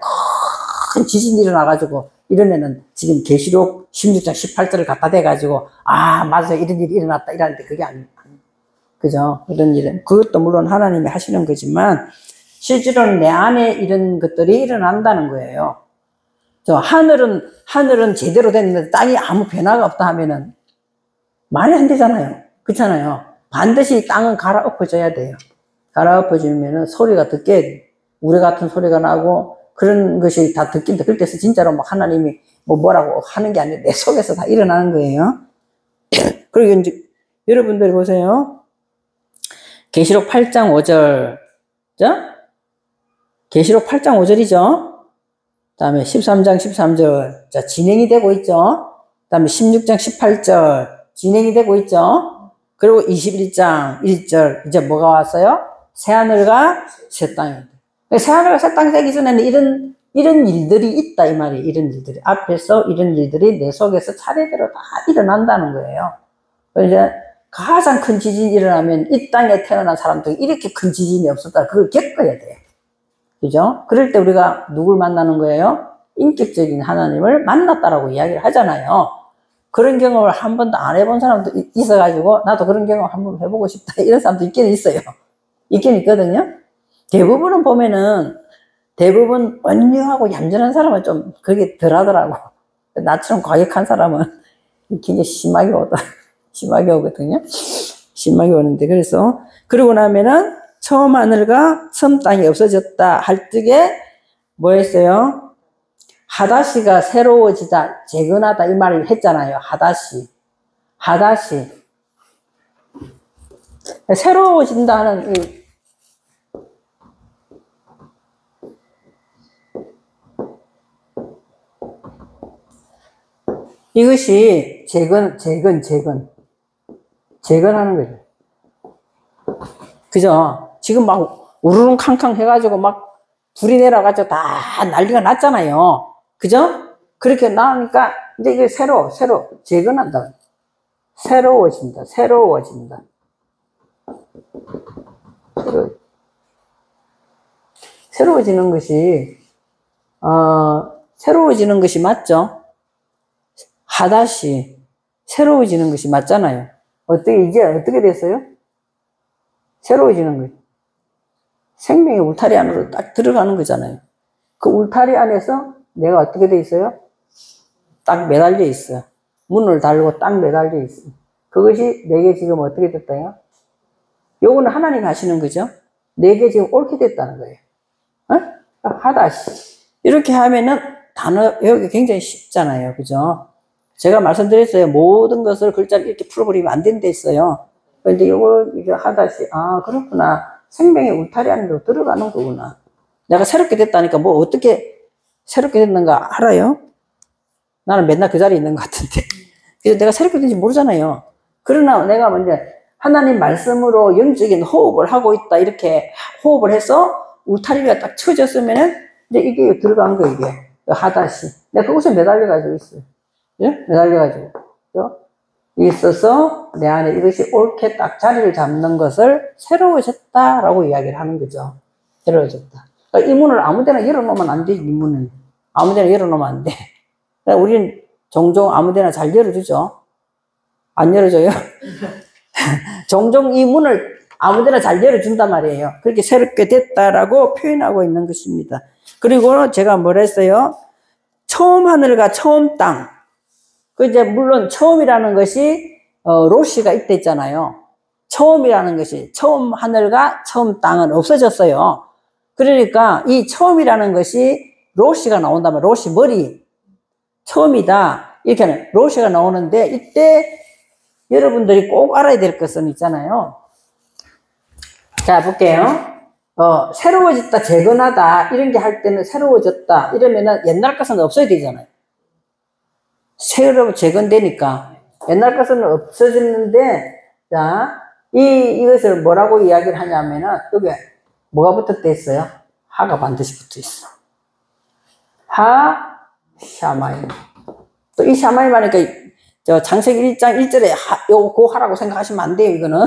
큰 지진이 일어나가지고 이런 애는 지금 계시록 16장 18절을 갖다 대가지고 맞아 이런 일이 일어났다 이러는데 그게 그죠? 이런 일은 그것도 물론 하나님이 하시는 거지만 실제로는 내 안에 이런 것들이 일어난다는 거예요. 하늘은 제대로 됐는데 땅이 아무 변화가 없다 하면은 말이 안 되잖아요. 그렇잖아요. 반드시 땅은 갈아엎어져야 돼요. 갈아엎어지면은 소리가 듣게 돼. 우레 같은 소리가 나고 그런 것이 다 듣긴다. 그럴 때서 진짜로 막 하나님이 뭐라고 하는 게 아니라 내 속에서 다 일어나는 거예요. 그리고 이제 여러분들 보세요. 계시록 8장 5절. 계시록 8장 5절이죠. 다음에 13장 13절. 자, 진행이 되고 있죠. 다음에 16장 18절. 진행이 되고 있죠. 그리고 21장 1절. 이제 뭐가 왔어요? 새하늘과 새 땅이. 새하늘과 새 땅이 되기 전에는 이런 일들이 있다, 이 말이에요. 이런 일들이. 앞에서 이런 일들이 내 속에서 차례대로 다 일어난다는 거예요. 이제 가장 큰 지진이 일어나면 이 땅에 태어난 사람들이 이렇게 큰 지진이 없었다. 그걸 겪어야 돼요. 그죠? 그럴 때 우리가 누굴 만나는 거예요? 인격적인 하나님을 만났다라고 이야기를 하잖아요. 그런 경험을 한 번도 안 해본 사람도 있어가지고 나도 그런 경험 한번 해보고 싶다 이런 사람도 있기는 있어요. 있긴 있거든요. 대부분은 보면은 대부분 언유하고 얌전한 사람은 좀 그게 덜 하더라고. 나처럼 과격한 사람은 굉장히 심하게 오거든요. 심하게 오는데 그래서 그러고 나면은 처음 하늘과 처음 땅이 없어졌다 할 적에 뭐 했어요? 하다시가 새로워지다, 재건하다 이 말을 했잖아요. 하다시. 새로워진다는 이것이 재건하는 거죠. 그죠? 지금 막 우르릉 캉캉 해가지고 막 불이 내려가지고 다 난리가 났잖아요. 그죠? 그렇게 나오니까 이제 이게 새로 재건한다. 새로워진다. 새로워지는 것이 맞죠? 하다시 새로워지는 것이 맞잖아요. 이제 어떻게 됐어요? 새로워지는 거예요. 생명의 울타리 안으로 딱 들어가는 거잖아요. 그 울타리 안에서 내가 어떻게 돼 있어요? 딱 매달려 있어요. 문을 달고 딱 매달려 있어요. 그것이 내게 지금 어떻게 됐다요? 요거는 하나님 하시는 거죠. 내게 지금 옳게 됐다는 거예요. 하다시. 이렇게 하면은 단어 외우기 굉장히 쉽잖아요. 그죠? 제가 말씀드렸어요. 모든 것을 글자를 이렇게 풀어버리면 안 된다 했어요. 근데 이게 하다시, 그렇구나. 생명의 울타리 안으로 들어가는 거구나. 내가 새롭게 됐다니까 뭐 어떻게 새롭게 됐는가 알아요? 나는 맨날 그 자리에 있는 것 같은데. 그래서 내가 새롭게 된지 모르잖아요. 그러나 내가 먼저 하나님 말씀으로 영적인 호흡을 하고 있다. 이렇게 호흡을 해서 울타리가 딱 쳐졌으면은 이제 이게 들어간 거, 이게. 하다시. 내가 그곳에 매달려가지고 있어요. 예? 매달려가지고. 있어서 내 안에 이것이 옳게 딱 자리를 잡는 것을 새로워졌다라고 이야기를 하는 거죠. 새로워졌다. 그러니까 이 문을 아무 데나 열어놓으면 안 돼, 이 문은. 아무 데나 열어놓으면 안 돼. 그러니까 우리는 종종 아무 데나 잘 열어주죠. 안 열어줘요? 종종 이 문을 아무 데나 잘 열어준단 말이에요. 그렇게 새롭게 됐다라고 표현하고 있는 것입니다. 그리고 제가 뭐라 했어요? 처음 하늘과 처음 땅. 물론 처음이라는 것이 로시가 있댔잖아요. 처음이라는 것이 처음 하늘과 처음 땅은 없어졌어요. 그러니까 이 처음이라는 것이 로시가 나온다면 로시 머리 처음이다 이렇게 하는 로시가 나오는데 이때 여러분들이 꼭 알아야 될 것은 있잖아요. 자 볼게요. 새로워졌다, 재건하다 이런 게 할 때는 새로워졌다 이러면은 옛날 것은 없어야 되잖아요. 새로 재건되니까 옛날 것은 없어졌는데, 자, 이것을 뭐라고 이야기를 하냐면은 여기 뭐가 붙었다 했어요? 하가 반드시 붙어 있어. 하 샤마임. 또 이 샤마임 하니까 저 창세기 1장 1절에 그 하라고 생각하시면 안 돼요. 이거는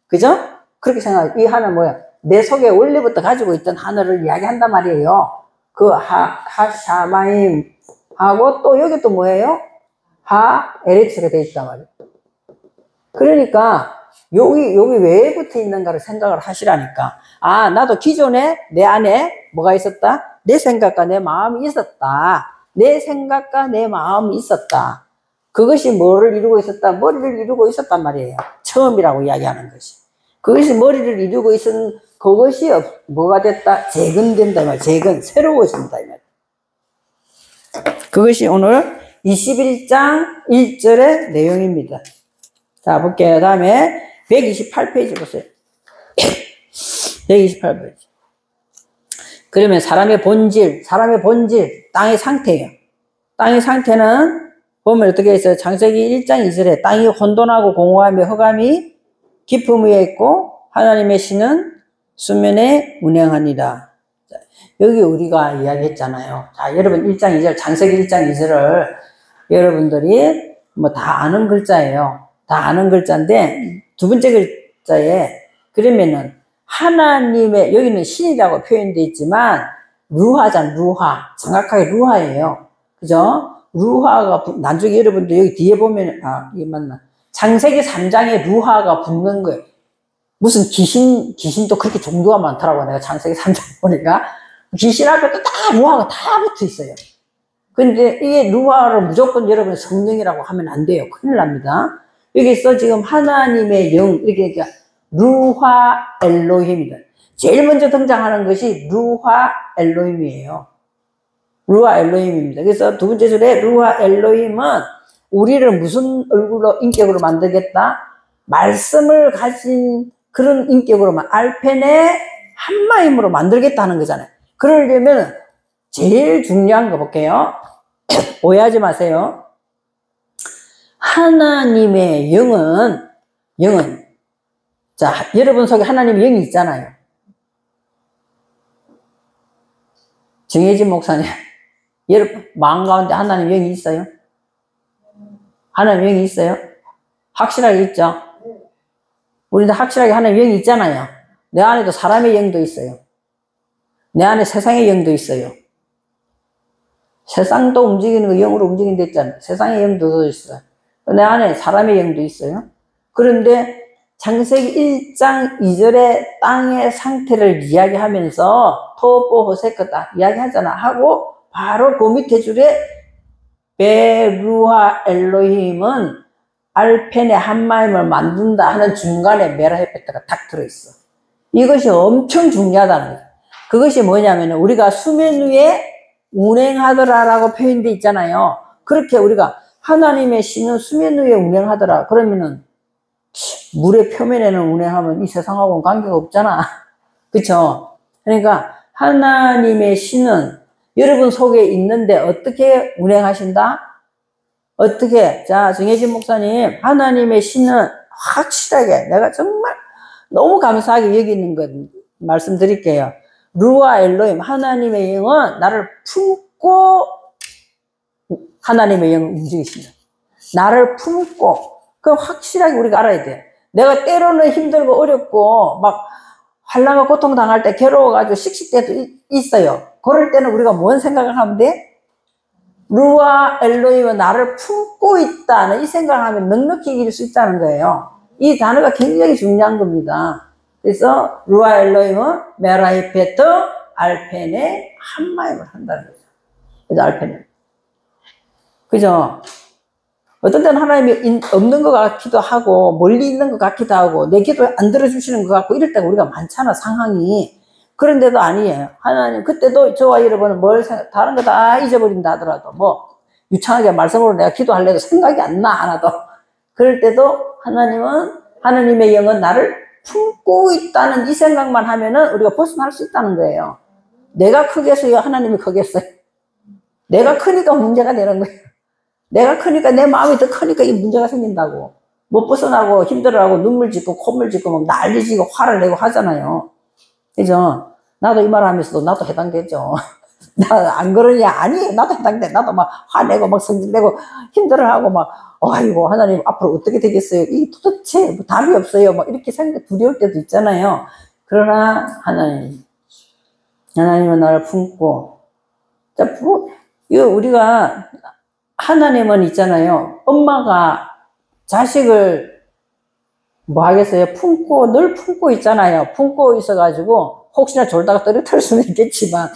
그죠? 그렇게 생각. 이 하는 뭐야? 내 속에 원래부터 가지고 있던 하늘을 이야기한단 말이에요. 그 하 샤마임 하고 또 여기 또 뭐예요? 하 에레츠가 돼 있단 말이에요. 그러니까 여기 왜 붙어 있는가를 생각을 하시라니까. 나도 기존에 내 안에 뭐가 있었다? 내 생각과 내 마음이 있었다. 내 생각과 내 마음이 있었다. 그것이 뭐를 이루고 있었다? 머리를 이루고 있었단 말이에요. 처음이라고 이야기하는 것이. 그것이 머리를 이루고 있은 그것이 뭐가 됐다? 재건된다 말이에요. 재건, 새로워진다 이 말이에요. 그것이 오늘 21장 1절의 내용입니다. 자, 볼게요. 다음에 128페이지 보세요. 128페이지. 그러면 사람의 본질, 땅의 상태예요. 땅의 상태는 보면 어떻게 있어요? 창세기 1장 2절에 땅이 혼돈하고 공허하며 흑암이 깊음 위에 있고 하나님의 신은 수면에 운행하니라. 여기 우리가 이야기했잖아요. 자, 여러분 1장 2절, 창세기 1장 2절을 여러분들이 뭐 다 아는 글자예요. 다 아는 글자인데 두 번째 글자에 그러면은 하나님의 여기는 신이라고 표현되어 있지만 루하잖아. 루하. 정확하게 루하예요. 그죠? 루하가 나중에 여러분들 여기 뒤에 보면 이게 맞나? 창세기 3장에 루하가 붙는 거예요. 무슨 귀신도 그렇게 종류가 많더라고. 내가 창세기 3장 보니까 귀신하고 다 루하가 다 붙어 있어요. 근데 이게 루하를 무조건 여러분 성령이라고 하면 안 돼요. 큰일 납니다. 여기서 지금 하나님의 영, 이렇게 루하 엘로힘이다. 제일 먼저 등장하는 것이 루하 엘로힘이에요. 루하 엘로힘입니다. 그래서 두 번째 줄에 루하 엘로힘은 우리를 무슨 얼굴로 인격으로 만들겠다? 말씀을 가진 그런 인격으로 알펜의 한마임으로 만들겠다는 거잖아요. 그러려면 제일 중요한 거 볼게요. 오해하지 마세요. 하나님의 영은 자, 여러분 속에 하나님의 영이 있잖아요. 정혜진 목사님, 여러분 마음 가운데 하나님의 영이 있어요? 하나님의 영이 있어요? 확실하게 있죠? 우리도 확실하게 하나님의 영이 있잖아요. 내 안에도 사람의 영도 있어요. 내 안에 세상의 영도 있어요. 세상도 움직이는 거 영으로 움직이는 데 있잖아요. 세상의 영도 있어요. 내 안에 사람의 영도 있어요. 그런데 창세기 1장 2절에 땅의 상태를 이야기하면서 토보 호세크다 이야기하잖아. 하고 바로 그 밑에 줄에 베루하 엘로힘은 알펜의 한마임을 만든다 하는 중간에 메라헤페트가 딱 들어있어. 이것이 엄청 중요하다는 거죠. 그것이 뭐냐면 우리가 수면 위에 운행하더라라고 표현되어 있잖아요. 그렇게 우리가 하나님의 신은 수면 위에 운행하더라. 그러면은 물의 표면에는 운행하면 이 세상하고는 관계가 없잖아. 그쵸? 그러니까 하나님의 신은 여러분 속에 있는데 어떻게 운행하신다? 어떻게? 자, 정혜진 목사님, 하나님의 신은 확실하게 내가 정말 너무 감사하게 여기는 것 말씀드릴게요. 루아 엘로힘, 하나님의 영은 나를 품고 하나님의 영을 움직이신다. 나를 품고, 그 확실하게 우리가 알아야 돼. 내가 때로는 힘들고 어렵고 막 환난과 고통 당할 때 괴로워가지고 씩씩대도 있어요. 그럴 때는 우리가 뭔 생각을 하면 돼? 루아 엘로힘은 나를 품고 있다는 이 생각을 하면 넉넉히 이길 수 있다는 거예요. 이 단어가 굉장히 중요한 겁니다. 그래서 루아 엘로힘은 메라히페트 알펜의 한마임을 한다는 거죠. 그죠? 알펜을. 그죠? 어떤 때는 하나님이 없는 것 같기도 하고 멀리 있는 것 같기도 하고 내 기도 안 들어주시는 것 같고 이럴 때가 우리가 많잖아, 상황이. 그런데도 아니에요. 하나님 그때도 저와 여러분은 뭘 생각, 다른 거 다 잊어버린다 하더라도 뭐 유창하게 말씀으로 내가 기도하려도 생각이 안 나 하나도. 그럴 때도 하나님은 하나님의 영은 나를 품고 있다는 이 생각만 하면은 우리가 벗어날 수 있다는 거예요. 내가 크겠어요? 하나님이 크겠어요? 내가 크니까 문제가 되는 거예요. 내가 크니까 내 마음이 더 크니까 이 문제가 생긴다고. 못 벗어나고 힘들어하고 눈물 짓고 콧물 짓고 막 난리 지고 화를 내고 하잖아요. 그죠? 나도 이 말 하면서도 나도 해당되죠. 나 안 그러냐? 아니, 나도 해당돼. 나도 막 화내고 막 성질내고 힘들어하고 막 아이고 하나님 앞으로 어떻게 되겠어요? 이 도대체 뭐 답이 없어요. 막 이렇게 생각 두려울 때도 있잖아요. 그러나 하나님은 나를 품고 자, 이거 우리가 하나님은 있잖아요. 엄마가 자식을 뭐 하겠어요? 품고 늘 품고 있잖아요. 품고 있어가지고 혹시나 졸다가 떨어뜨릴 수는 있겠지만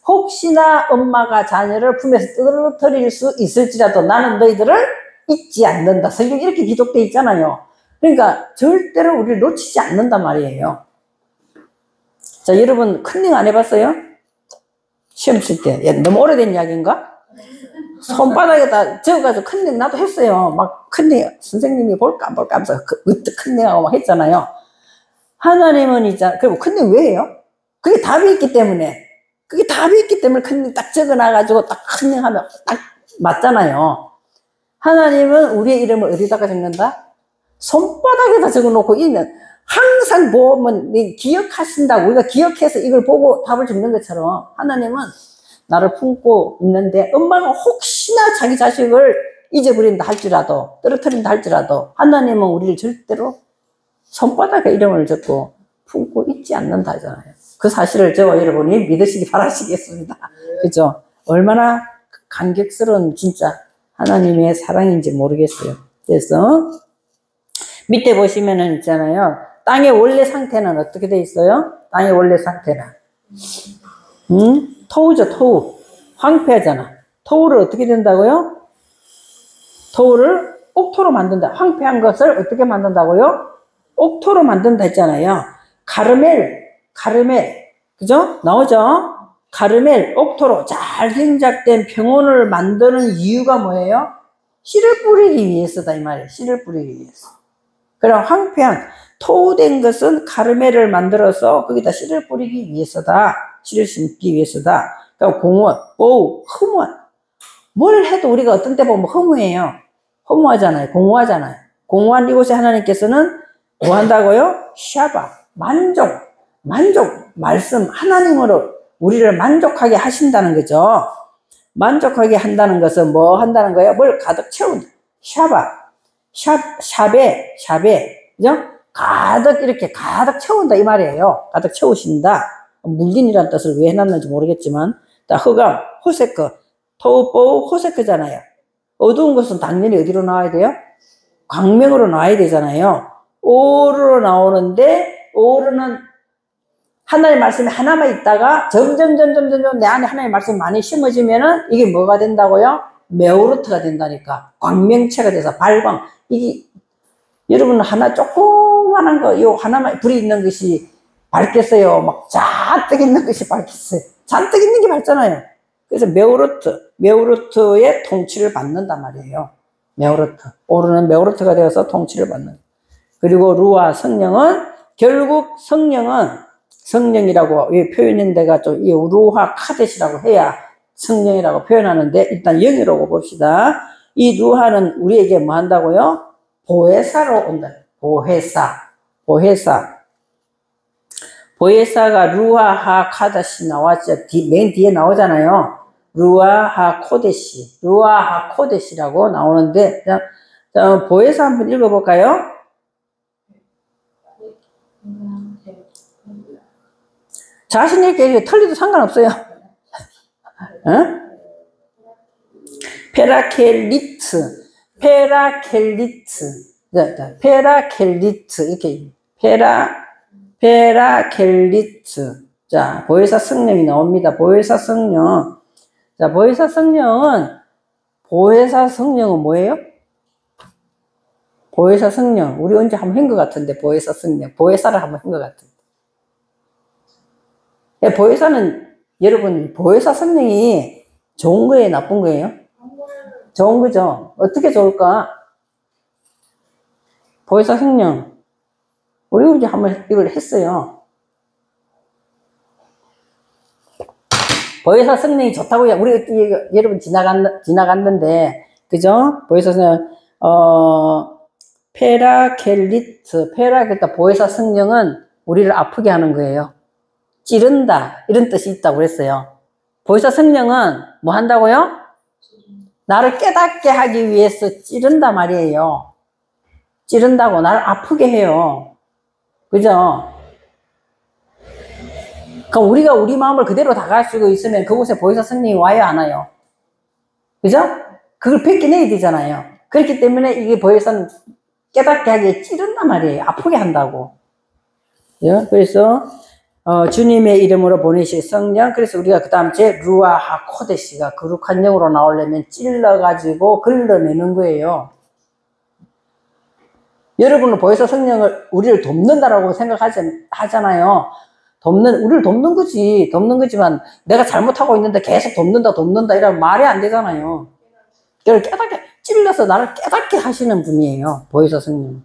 혹시나 엄마가 자녀를 품에서 떨어뜨릴 수 있을지라도 나는 너희들을 잊지 않는다. 성경 이렇게 기록되어 있잖아요. 그러니까 절대로 우리를 놓치지 않는단 말이에요. 자, 여러분 컨닝 안 해봤어요? 시험 칠 때. 너무 오래된 이야기인가? 손바닥에다 적어가지고 컨닝 나도 했어요. 막 컨닝 선생님이 볼까 안 볼까 하면서 으뜩 컨닝하고 막 했잖아요. 하나님은 있잖아. 그리고 컨닝 왜 해요? 그게 답이 있기 때문에. 그게 답이 있기 때문에 컨닝 딱 적어놔가지고 딱 컨닝하면 딱 맞잖아요. 하나님은 우리의 이름을 어디다가 적는다? 손바닥에다 적어놓고 있는 항상 보면 기억하신다고 우리가 기억해서 이걸 보고 답을 적는 것처럼 하나님은 나를 품고 있는데 엄마가 혹시나 자기 자식을 잊어버린다 할지라도 떨어뜨린다 할지라도 하나님은 우리를 절대로 손바닥에 이름을 적고 품고 있지 않는다 하잖아요. 그 사실을 저와 여러분이 믿으시기 바라시겠습니다. 그죠? 얼마나 감격스러운 진짜 하나님의 사랑인지 모르겠어요. 그래서 밑에 보시면은 있잖아요. 땅의 원래 상태는 어떻게 돼 있어요? 땅의 원래 상태는 토우죠, 토우. 황폐하잖아. 토우를 어떻게 된다고요? 토우를 옥토로 만든다. 황폐한 것을 어떻게 만든다고요? 옥토로 만든다 했잖아요. 카르멜, 카르멜, 그죠? 나오죠? 카르멜, 옥토로 잘 생작된 평온을 만드는 이유가 뭐예요? 씨를 뿌리기 위해서다 이 말이에요. 씨를 뿌리기 위해서. 그럼 황폐한 토된 것은 카르멜을 만들어서 거기다 씨를 뿌리기 위해서다. 씨를 심기 위해서다. 그럼 공원, 오우, 허무한. 뭘 해도 우리가 어떤 때 보면 허무해요. 허무하잖아요. 공허하잖아요. 공허한 이곳에 하나님께서는 뭐 한다고요? 샤바, 만족, 말씀, 하나님으로 우리를 만족하게 하신다는 거죠. 만족하게 한다는 것은 뭐 한다는 거예요? 뭘 가득 채운다. 샤베, 그죠? 이렇게 가득 채운다, 이 말이에요. 가득 채우신다. 물린이라는 뜻을 왜 해놨는지 모르겠지만, 흑암, 호세크, 토우포우, 호세크잖아요. 어두운 것은 당연히 어디로 나와야 돼요? 광명으로 나와야 되잖아요. 오르로 나오는데, 오르는 하나님의 말씀이 하나만 있다가 점점 내 안에 하나님의 말씀이 많이 심어지면은 이게 뭐가 된다고요? 메오르트가 된다니까. 광명체가 돼서 발광. 이게 여러분 하나 조그만한 거, 요 하나만 불이 있는 것이 밝겠어요? 막 잔뜩 있는 것이 밝겠어요? 잔뜩 있는 게 밝잖아요. 그래서 메오르트의 통치를 받는단 말이에요. 메오르트. 오르는 메오르트가 되어서 통치를 받는. 그리고 루아 성령은 결국 성령이라고 표현한 데가 좀 루하 카데시라고 해야 성령이라고 표현하는데 일단 영이라고 봅시다. 이 루하는 우리에게 뭐 한다고요? 보혜사로 온다. 보혜사가 루하하 카다시 나왔죠. 맨 뒤에 나오잖아요. 루하하 코데시라고 나오는데 자, 보혜사 한번 읽어볼까요? 자신에게 틀리도 상관없어요. 어? 페라켈리트 이렇게 페라켈리트. 자, 보혜사 성령이 나옵니다. 보혜사 성령. 자, 보혜사 성령은 뭐예요? 보혜사 성령. 우리 언제 한번 한 것 같은데, 보혜사 성령. 보혜사를 한번 한 것 같은데. 보혜사는, 여러분, 보혜사 성령이 좋은 거예요? 나쁜 거예요? 좋은 거죠. 어떻게 좋을까? 보혜사 성령. 우리 이제 한번 이걸 했어요. 보혜사 성령이 좋다고요. 우리 여러분 지나갔는데, 그죠? 보혜사 성령, 그러니까 보혜사 성령은 우리를 아프게 하는 거예요. 찌른다. 이런 뜻이 있다고 그랬어요. 보혜사 성령은 뭐 한다고요? 나를 깨닫게 하기 위해서 찌른다 말이에요. 찌른다고 나를 아프게 해요. 그죠? 그러니까 우리가 우리 마음을 그대로 다가가지고 있으면 그곳에 보혜사 성령이 와요, 안 와요? 그죠? 그걸 뺏겨내야 되잖아요. 그렇기 때문에 이게 보혜사는 깨닫게 하기에 찌른단 말이에요. 아프게 한다고. 그래서 주님의 이름으로 보내실 성령. 그래서 우리가 그 다음 제 루아하 코데시가 거룩한 영으로 나오려면 찔러가지고 걸러내는 거예요. 여러분은 보혜사 성령을 우리를 돕는다라고 생각하잖아요. 우리를 돕는 거지. 돕는 거지만 내가 잘못하고 있는데 계속 돕는다 이러면 말이 안 되잖아요. 그걸 찔러서 나를 깨닫게 하시는 분이에요. 보혜사 성령.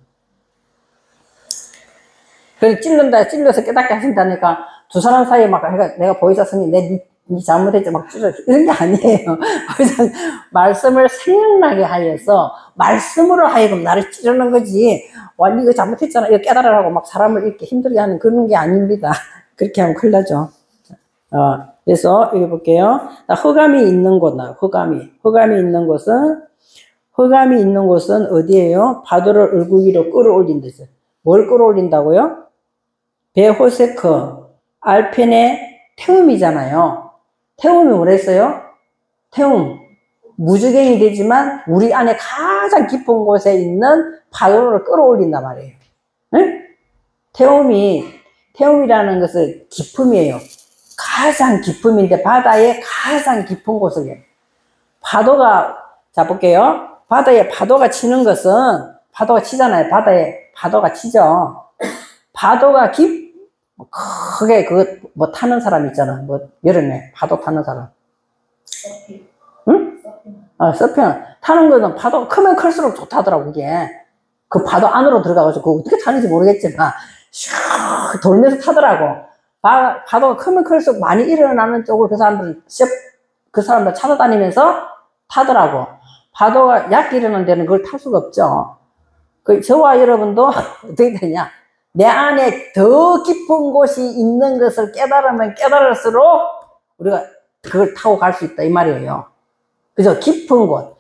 그래서 찔러서 깨닫게 하신다니까 두 사람 사이에 막 내가 보혜사 성령 네 잘못했지 막 찔러 이런 게 아니에요. 말씀을 생각나게 하여서 말씀으로 하여금 나를 찌르는 거지. 와 이거 잘못했잖아. 이거 깨달으라고 막 사람을 이렇게 힘들게 하는 그런 게 아닙니다. 그렇게 하면 큰일 나죠. 그래서 여기 볼게요. 흑암이 있는 곳 흑암이 있는 곳은 어디예요? 파도를 얼굴 끌어올린 데서. 뭘 끌어올린다고요? 베호세크, 알펜의 태움이잖아요. 태움이 뭐랬어요? 태움. 무주경이 되지만 우리 안에 가장 깊은 곳에 있는 파도를 끌어올린단 말이에요. 응? 태움이라는 것은 깊음이에요. 가장 깊음인데 바다의 가장 깊은 곳을 파도가, 자 볼게요. 바다에 파도가 치는 것은 파도가 치잖아요. 바다에 파도가 치죠. 파도가 뭐 크게 뭐 타는 사람 있잖아. 뭐 여름에 파도 타는 사람. 응? 서핑 타는 거는 파도가 크면 클수록 좋다더라고 이게. 그 파도 안으로 들어가가지고 그거 어떻게 타는지 모르겠지만 슉 돌면서 타더라고. 파도가 크면 클수록 많이 일어나는 쪽을 그 사람들 찾아다니면서 타더라고. 파도가 얕게 일어나는 데는 그걸 탈 수가 없죠. 저와 여러분도 어떻게 되냐, 내 안에 더 깊은 곳이 있는 것을 깨달으면 깨달을수록 우리가 그걸 타고 갈 수 있다 이 말이에요. 그죠? 깊은 곳.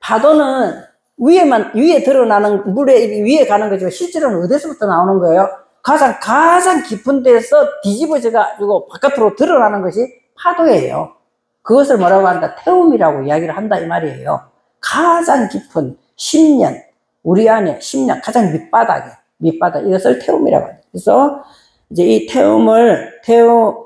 파도는 위에 드러나는, 물에 위에 가는 거지만 실제로는 어디서부터 나오는 거예요? 가장 깊은 데서 뒤집어져 가지고 바깥으로 드러나는 것이 파도예요. 그것을 뭐라고 한다? 태움이라고 이야기를 한다 이 말이에요. 가장 깊은 10년, 우리 안에 10년 가장 밑바닥 이것을 태움이라고 합니다. 그래서 이제 이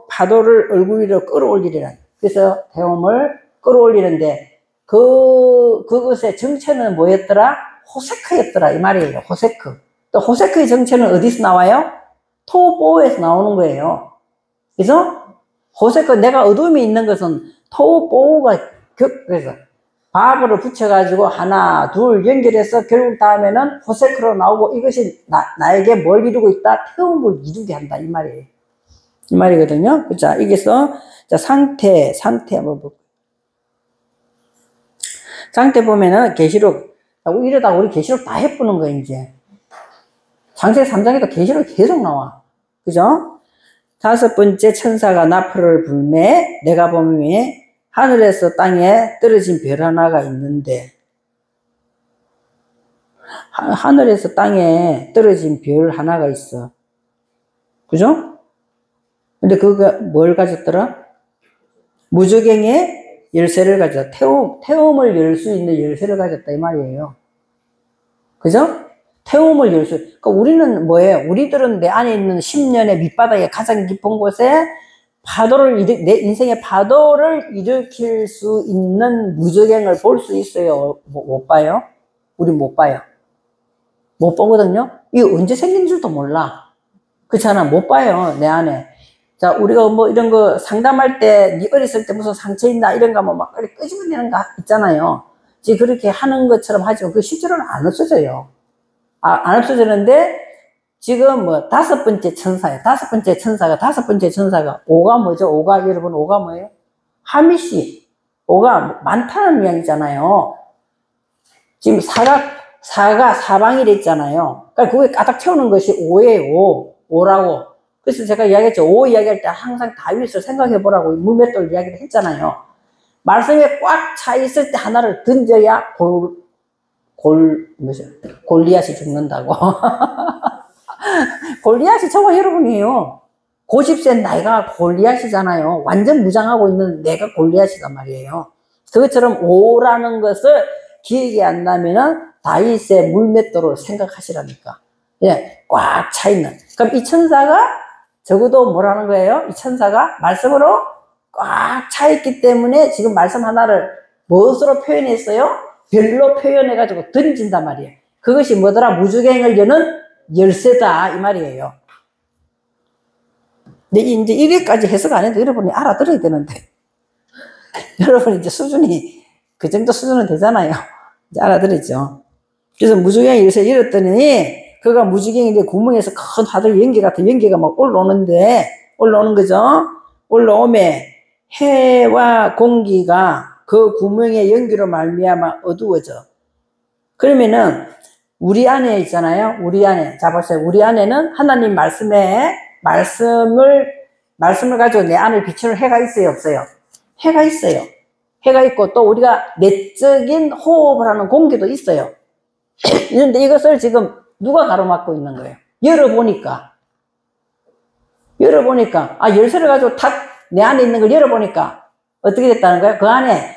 파도를 얼굴 위로 끌어올리려는, 그래서 태움을 끌어올리는데 그것의 정체는 뭐였더라? 호세크였더라 이 말이에요. 호세크. 또 호세크의 정체는 어디서 나와요? 토보에서 나오는 거예요. 그래서 호세크, 내가 어둠이 있는 것은 토보가 그래서 바브를 붙여가지고 하나 둘 연결해서 결국 다음에는 호세크로 나오고, 이것이 나에게 뭘 이루고 있다? 태움을 이루게 한다 이 말이에요. 이 말이거든요. 자, 여기서 자, 상태 한번 볼게요. 상태 보면은 계시록, 이러다 우리 계시록 다 해보는 거예요 이제. 창세기 3장에도 계시록이 계속 나와. 그죠? 5번째 천사가 나팔을 불매 내가 보매 하늘에서 땅에 떨어진 별 하나가 있는데, 하늘에서 땅에 떨어진 별 하나가 있어. 그죠? 근데 그거 뭘 가졌더라? 무저갱의 열쇠를 가졌다. 태움을 열 수 있는 열쇠를 가졌다 이 말이에요. 그죠? 태움을 열 수. 그러니까 우리는 뭐예요? 우리들은 내 안에 있는 10년의 밑바닥에 가장 깊은 곳에 내 인생의 파도를 일으킬 수 있는 무저갱을 볼 수 있어요? 못 봐요? 우리 못 봐요. 못 보거든요? 이게 언제 생긴 줄도 몰라. 그렇잖아. 못 봐요, 내 안에. 자, 우리가 뭐 이런 거 상담할 때, 네 어렸을 때 무슨 상처 있나 이런 거 막 이렇게 끄집어내는 거 있잖아요. 지금 그렇게 하는 것처럼 하지만 그 실제로는 안 없어져요. 안 없어지는데, 지금 뭐 5번째 천사예요. 5번째 천사가 오가 뭐죠? 여러분 오가 뭐예요? 하미시. 오가 많다는 이야기잖아요. 지금 사방이래 있잖아요. 그러니까 그게 가득 채우는 것이 오예요. 오라고. 그래서 제가 이야기했죠. 오 이야기할 때 항상 다윗을 생각해 보라고 물맷돌 이야기를 했잖아요. 말씀에 꽉 차 있을 때 하나를 던져야 골리앗이 죽는다고. 골리앗이 저와 여러분이에요. 90세 나이가 골리앗이잖아요. 완전 무장하고 있는 내가 골리앗이단 말이에요. 그것처럼 오라는 것을 기억이 안 나면은 다윗의 물맷돌을 생각하시라니까. 예, 꽉 차 있는. 그럼 이 천사가 적어도 뭐라는 거예요? 이 천사가 말씀으로 꽉 차 있기 때문에 지금 말씀 하나를 무엇으로 표현했어요? 별로 표현해가지고 던진단 말이에요. 그것이 뭐더라? 무저갱을 여는 열쇠다 이 말이에요. 근데 이제 이래까지 해석 안 해도 여러분이 알아들어야 되는데 여러분 이제 수준이 그 정도 수준은 되잖아요. 이제 알아들었죠. 그래서 무저갱 열쇠 열었더니 그가 무저갱인데 구멍에서 큰 하늘 연기 같은 연기가 막 올라오는 거죠. 올라오매 해와 공기가 그 구멍의 연기로 말미암아 어두워져. 그러면은 우리 안에 있잖아요. 우리 안에. 자, 보세요. 우리 안에는 하나님 말씀을 가지고 내 안을 비추는 해가 있어요, 없어요? 해가 있어요. 해가 있고 또 우리가 내적인 호흡을 하는 공기도 있어요. 그런데 이것을 지금 누가 가로막고 있는 거예요? 열어보니까, 열쇠를 가지고 탁 내 안에 있는 걸 열어보니까 어떻게 됐다는 거예요? 그 안에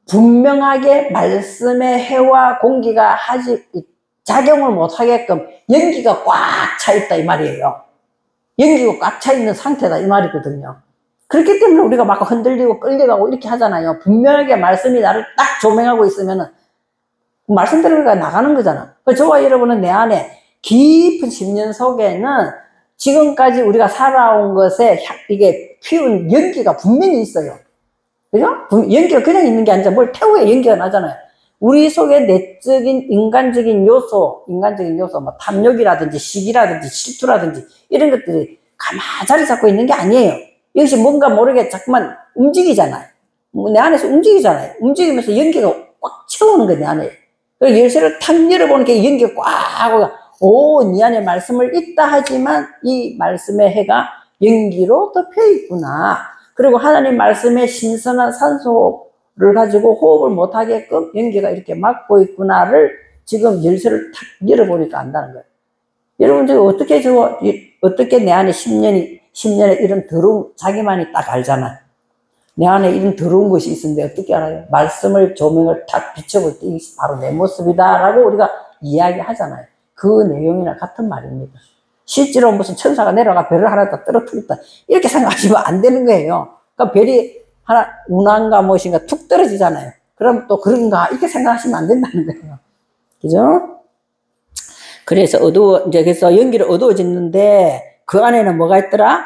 분명하게 말씀의 해와 공기가 작용을 못하게끔 연기가 꽉 차 있다 이 말이에요. 연기가 꽉 차 있는 상태다 이 말이거든요. 그렇기 때문에 우리가 막 흔들리고 끌려가고 이렇게 하잖아요. 분명하게 말씀이 나를 딱 조명하고 있으면은 말씀대로 우리가 나가는 거잖아. 저와 여러분은 내 안에 깊은 10년 속에는 지금까지 우리가 살아온 것에 이게 피운 연기가 분명히 있어요. 그죠? 연기가 그냥 있는 게 아니라 뭘 태우에 연기가 나잖아요. 우리 속에 내적인 인간적인 요소, 뭐 탐욕이라든지 식이라든지 질투라든지 이런 것들이 가만히 자리 잡고 있는 게 아니에요. 이것이 뭔가 모르게 자꾸만 움직이잖아요. 내 안에서 움직이잖아요. 움직이면서 연기가 꽉 채우는 거예요, 내 안에. 그래서 열쇠를 탁 열어보니까 연기가 꽉 하고, 오, 네 안에 말씀을 있다 하지만 이 말씀의 해가 연기로 덮여 있구나. 그리고 하나님 말씀의 신선한 산소를 가지고 호흡을 못하게끔 연기가 이렇게 막고 있구나를 지금 열쇠를 탁 열어보니까 안다는 거예요. 여러분들 어떻게 내 안에 10년에 이런 더러운, 자기만이 딱 알잖아. 내 안에 이런 더러운 것이 있는데 어떻게 알아요? 말씀을 조명을 탁 비춰볼 때 이게 바로 내 모습이다 라고 우리가 이야기하잖아요. 그 내용이나 같은 말입니다. 실제로 무슨 천사가 내려가 별을 하나 더 떨어뜨렸다 이렇게 생각하시면 안 되는 거예요. 그러니까 별이 하나 운한가 무엇인가 툭 떨어지잖아요. 그럼 또 그런가 이렇게 생각하시면 안 된다는 거예요. 그죠? 그래서 그래서 연기를 어두워졌는데 그 안에는 뭐가 있더라?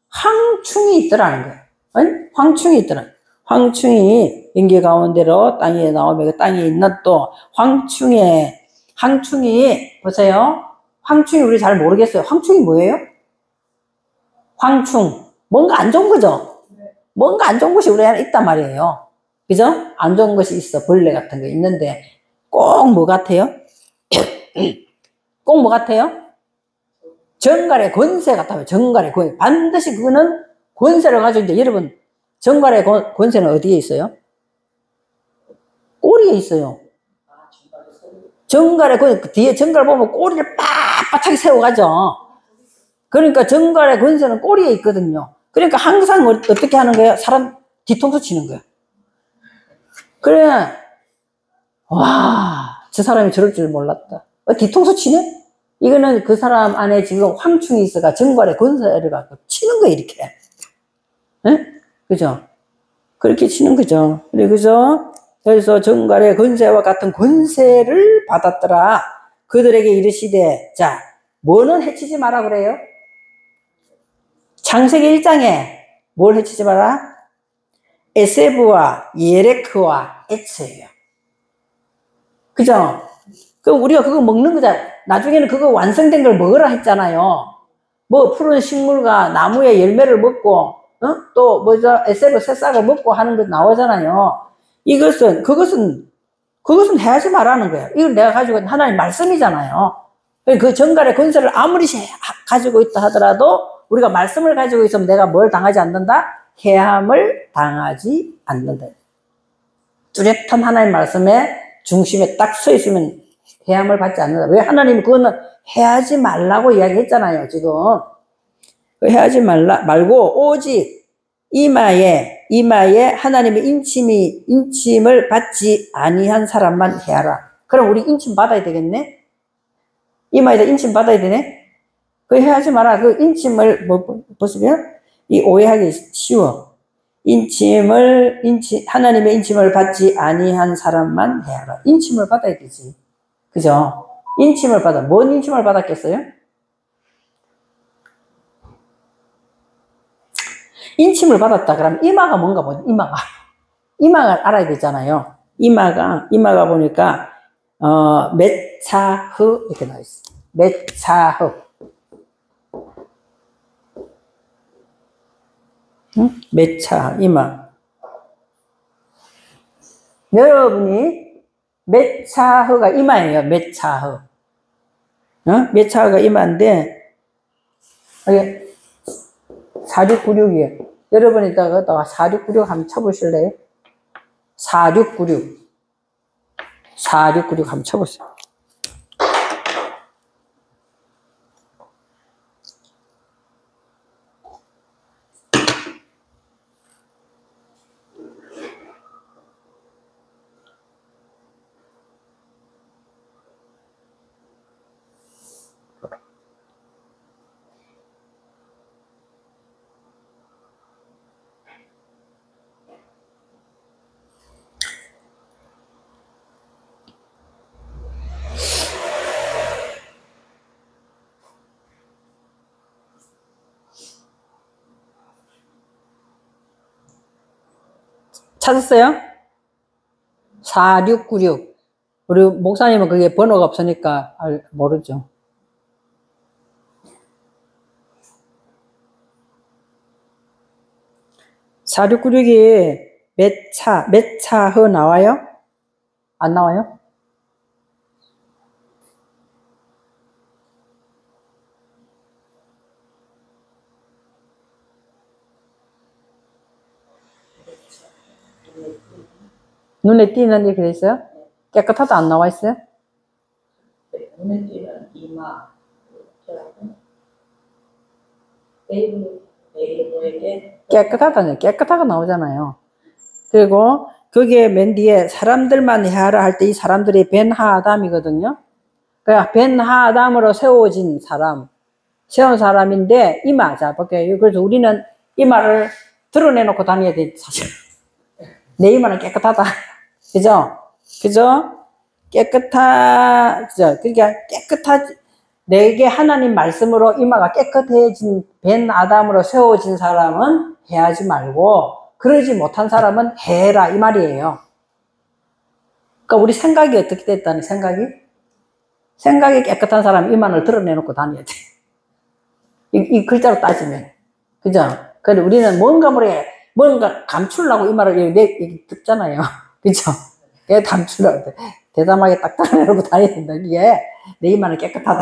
황충이 있더라는 거예요. 아니? 황충이 있더라. 황충이 연기 가운데로 땅에 나오면 그 땅에 있는 또 황충이 보세요. 황충이 우리 잘 모르겠어요. 황충이 뭐예요? 황충. 뭔가 안 좋은 거죠? 뭔가 안 좋은 것이 우리 안에 있단 말이에요. 그죠? 안 좋은 것이 있어. 벌레 같은 거 있는데 꼭 뭐 같아요? 꼭 뭐 같아요? 정갈의 권세 같아요. 정갈의 권세. 반드시 그거는 권세를 가지고 이제 여러분 정갈의 권세는 어디에 있어요? 꼬리에 있어요. 정갈의 권세, 뒤에 정갈 보면 꼬리를 빳빳하게 세워가죠. 그러니까 정갈의 권세는 꼬리에 있거든요. 그러니까 항상 어떻게 하는 거예요? 사람 뒤통수 치는 거예요. 그래, 와, 저 사람이 저럴 줄 몰랐다. 뒤통수 치네? 이거는 그 사람 안에 지금 황충이 있어가 정갈의 권세를 갖고 치는 거예요, 이렇게. 예? 그죠? 그렇게 치는 거죠. 그죠? 그래서 정갈의 권세와 같은 권세를 받았더라. 그들에게 이르시되, 자, 뭐는 해치지 마라 그래요? 창세기 1장에 뭘 해치지 마라? 에세브와 예레크와 에츠예요. 그죠? 그럼 우리가 그거 먹는 거잖아. 나중에는 그거 완성된 걸 먹으라 했잖아요. 뭐 푸른 식물과 나무의 열매를 먹고, 또 뭐죠? 에세브 새싹을 먹고 하는 거 나오잖아요. 그것은 해야지 말라는 거예요. 이걸 내가 가지고 있는 하나님 말씀이잖아요. 그 정갈의 권세를 아무리 가지고 있다 하더라도 우리가 말씀을 가지고 있으면 내가 뭘 당하지 않는다? 해함을 당하지 않는다. 뚜렷한 하나님 말씀에 중심에 딱 서 있으면 해함을 받지 않는다. 왜 하나님이 그거는 해야지 말라고 이야기했잖아요, 지금. 해야지 말고 오직 이마에 하나님의 인침을 받지 아니한 사람만 해야라. 그럼 우리 인침 받아야 되겠네? 이마에다 인침 받아야 되네? 그거 해야지 마라. 그 인침을, 보시면, 이 오해하기 쉬워. 하나님의 인침을 받지 아니한 사람만 해야라. 인침을 받아야 되지. 그죠? 인침을 받아. 뭔 인침을 받았겠어요? 인침을 받았다. 그러면 이마가 뭔가 보죠. 이마가 알아야 되잖아요. 이마가 보니까, 메차흐, 이렇게 나와있어. 메차흐. 응? 이마. 여러분이 메차흐가 이마예요. 메차흐. 메차흐가 이마인데, 이게 4696이에요. 여러분이 이따가 4696 한번 쳐보실래요? 4696 한번 쳐보세요. 찾았어요? 4696. 우리 목사님은 그게 번호가 없으니까 모르죠. (4696) 몇 차허 나와요? 안 나와요? 눈에 띄는 이렇게 돼 있어요? 깨끗하다 안 나와 있어요? 눈에 띄는 이마, 네이버에게 깨끗하다니, 깨끗하게 나오잖아요. 그리고 거기에 맨 뒤에 사람들만 헤아라 할 때 이 사람들이 벤하아담이거든요. 그러니까 벤하아담으로 세워진 사람, 세운 사람인데 이마, 자 볼게요. 그래서 우리는 이마를 드러내놓고 다녀야 돼, 사실. 내 이마는 깨끗하다. 그죠? 그죠? 그죠? 그러니까 내게 하나님 말씀으로 이마가 깨끗해진 벤 아담으로 세워진 사람은 해하지 말고, 그러지 못한 사람은 해라, 이 말이에요. 그러니까 우리 생각이 어떻게 됐다는 생각이 깨끗한 사람 이마를 드러내놓고 다녀야 돼. 이 글자로 따지면. 그죠? 근데 우리는 뭔가 감추려고 이마를 뜯잖아요. 그죠? 그게 감추려고 대담하게 딱 드러내놓고 다녀야 된다. 이게 내 이마는 깨끗하다.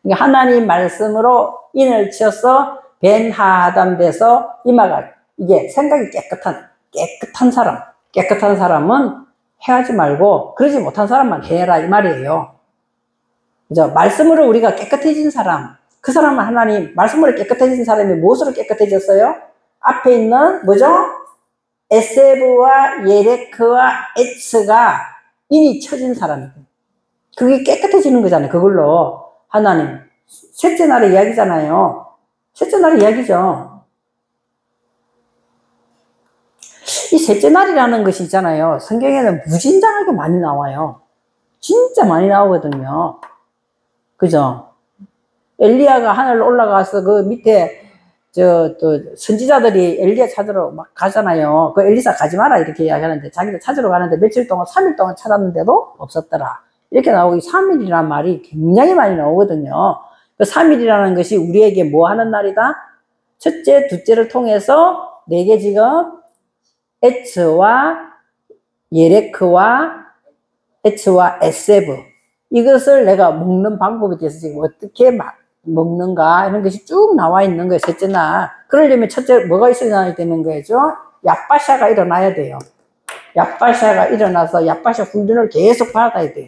그러니까 하나님 말씀으로 인을 치어서 벤하아담 돼서 이마가, 이게 생각이 깨끗한 사람은 해하지 말고, 그러지 못한 사람만 해라, 이 말이에요. 그죠? 말씀으로 우리가 깨끗해진 사람, 그 사람은 하나님, 말씀으로 깨끗해진 사람이 무엇으로 깨끗해졌어요? 앞에 있는, 뭐죠? 에세브와 예레크와 에츠가 인이 쳐진 사람이에요. 그게 깨끗해지는 거잖아요, 그걸로. 하나님. 셋째 날의 이야기잖아요. 셋째 날의 이야기죠. 이 셋째 날이라는 것이 있잖아요. 성경에는 무진장하게 많이 나와요. 진짜 많이 나오거든요. 그죠? 엘리야가 하늘로 올라가서 그 밑에 또 선지자들이 엘리야 찾으러 막 가잖아요. 그 엘리사 가지 마라 이렇게 이야기하는데, 자기들 찾으러 가는데 며칠 동안 3일 동안 찾았는데도 없었더라. 이렇게 나오고, 이 3일이라는 말이 굉장히 많이 나오거든요. 그 3일이라는 것이 우리에게 뭐 하는 날이다? 첫째, 둘째를 통해서 내게 지금 에츠와 예레크와 에세브, 이것을 내가 먹는 방법에 대해서 지금 어떻게 먹는가 이런 것이 쭉 나와 있는 거예요. 셋째 날. 그러려면 첫째 뭐가 있어야 되는 거죠? 얍바샤가 일어나야 돼요. 얍바샤가 일어나서 얍바샤 훈련을 계속 받아야 돼요.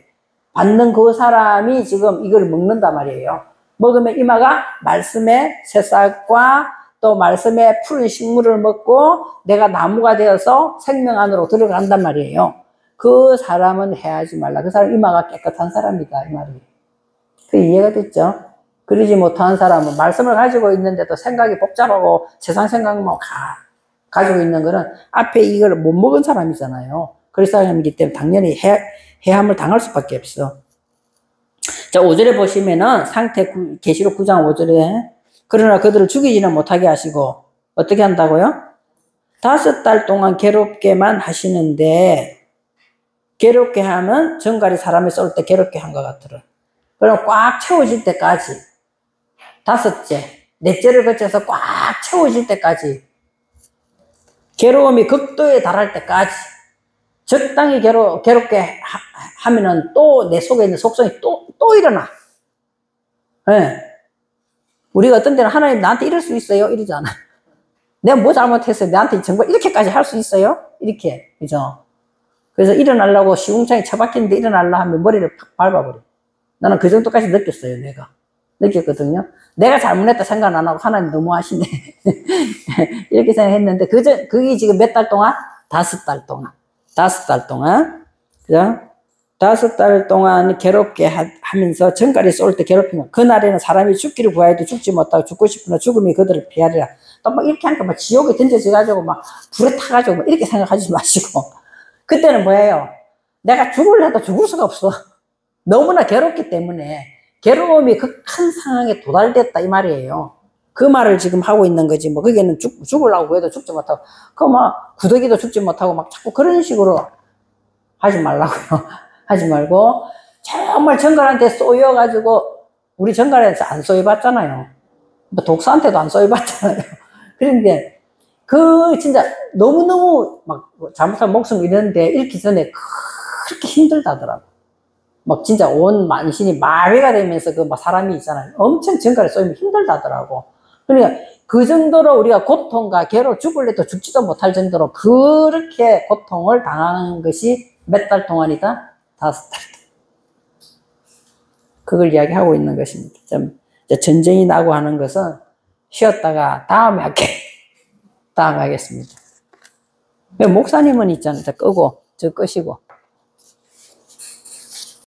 받는 그 사람이 지금 이걸 먹는단 말이에요. 먹으면 이마가 말씀의 새싹과 또 말씀의 푸른 식물을 먹고 내가 나무가 되어서 생명 안으로 들어간단 말이에요. 그 사람은 해하지 말라. 그 사람 이마가 깨끗한 사람이다, 이 말이에요. 그 이해가 됐죠? 그러지 못한 사람은 말씀을 가지고 있는데도 생각이 복잡하고 세상 생각만 가지고 있는 거는 앞에 이걸 못 먹은 사람이잖아요. 그런 사람이기 때문에 당연히 해함을 당할 수밖에 없어. 자, 5절에 보시면은 계시록 9장 5절에 그러나 그들을 죽이지는 못하게 하시고 어떻게 한다고요? 5달 동안 괴롭게만 하시는데, 괴롭게 하면 정갈이 사람이 쏠 때 괴롭게 한 것 같더라. 그럼 꽉 채워질 때까지, 5째, 넷째를 거쳐서 꽉 채워질 때까지, 괴로움이 극도에 달할 때까지, 적당히 괴롭게 하면은 또 내 속에 있는 속성이 또 일어나. 네. 우리가 어떤 때는 하나님 나한테 이럴 수 있어요? 이러잖아. 내가 뭐 잘못했어요? 나한테 정말 이렇게까지 할 수 있어요? 이렇게. 그죠? 그래서 일어나려고 시궁창에 처박혔는데 일어나려고 하면 머리를 팍 밟아버려. 나는 그 정도까지 느꼈어요, 내가. 느꼈거든요. 내가 잘못했다 생각 안 하고 하나님 너무하시네. 이렇게 생각했는데, 그게 지금 몇 달 동안? 5달 동안. 5달 동안. 그죠? 5달 동안 괴롭게 하면서 정갈이 쏠 때 괴롭히면, 그날에는 사람이 죽기를 구하여도 죽지 못하고 죽고 싶으나 죽음이 그들을 피하리라. 또 막 이렇게 하니까 막 지옥에 던져져가지고 막 불에 타가지고 막 이렇게 생각하지 마시고. 그때는 뭐예요? 내가 죽을래도 죽을 수가 없어. 너무나 괴롭기 때문에 괴로움이 극한 상황에 도달됐다 이 말이에요. 그 말을 지금 하고 있는 거지. 뭐, 거기는 죽으려고 해도 죽지 못하고, 막, 구더기도 죽지 못하고, 막 자꾸 그런 식으로 하지 말라고요. 하지 말고, 정말 정갈한테 쏘여가지고, 우리 정갈에서 안 쏘여봤잖아요. 뭐, 독사한테도 안 쏘여봤잖아요. 그런데, 진짜, 너무너무 막, 잘못하면 목숨 잃는데, 잃기 전에 그렇게 힘들다더라고. 막, 진짜 온 만신이 마비가 되면서 막 사람이 있잖아요. 엄청 정갈에 쏘이면 힘들다더라고. 그러니까, 그 정도로 우리가 고통과 괴로 죽을래도 죽지도 못할 정도로 그렇게 고통을 당하는 것이 몇 달 동안이다? 5달 동안. 그걸 이야기하고 있는 것입니다. 전쟁이 나고 하는 것은 쉬었다가 다음에 하겠습니다. 목사님은 있잖아요. 끄고, 끄시고.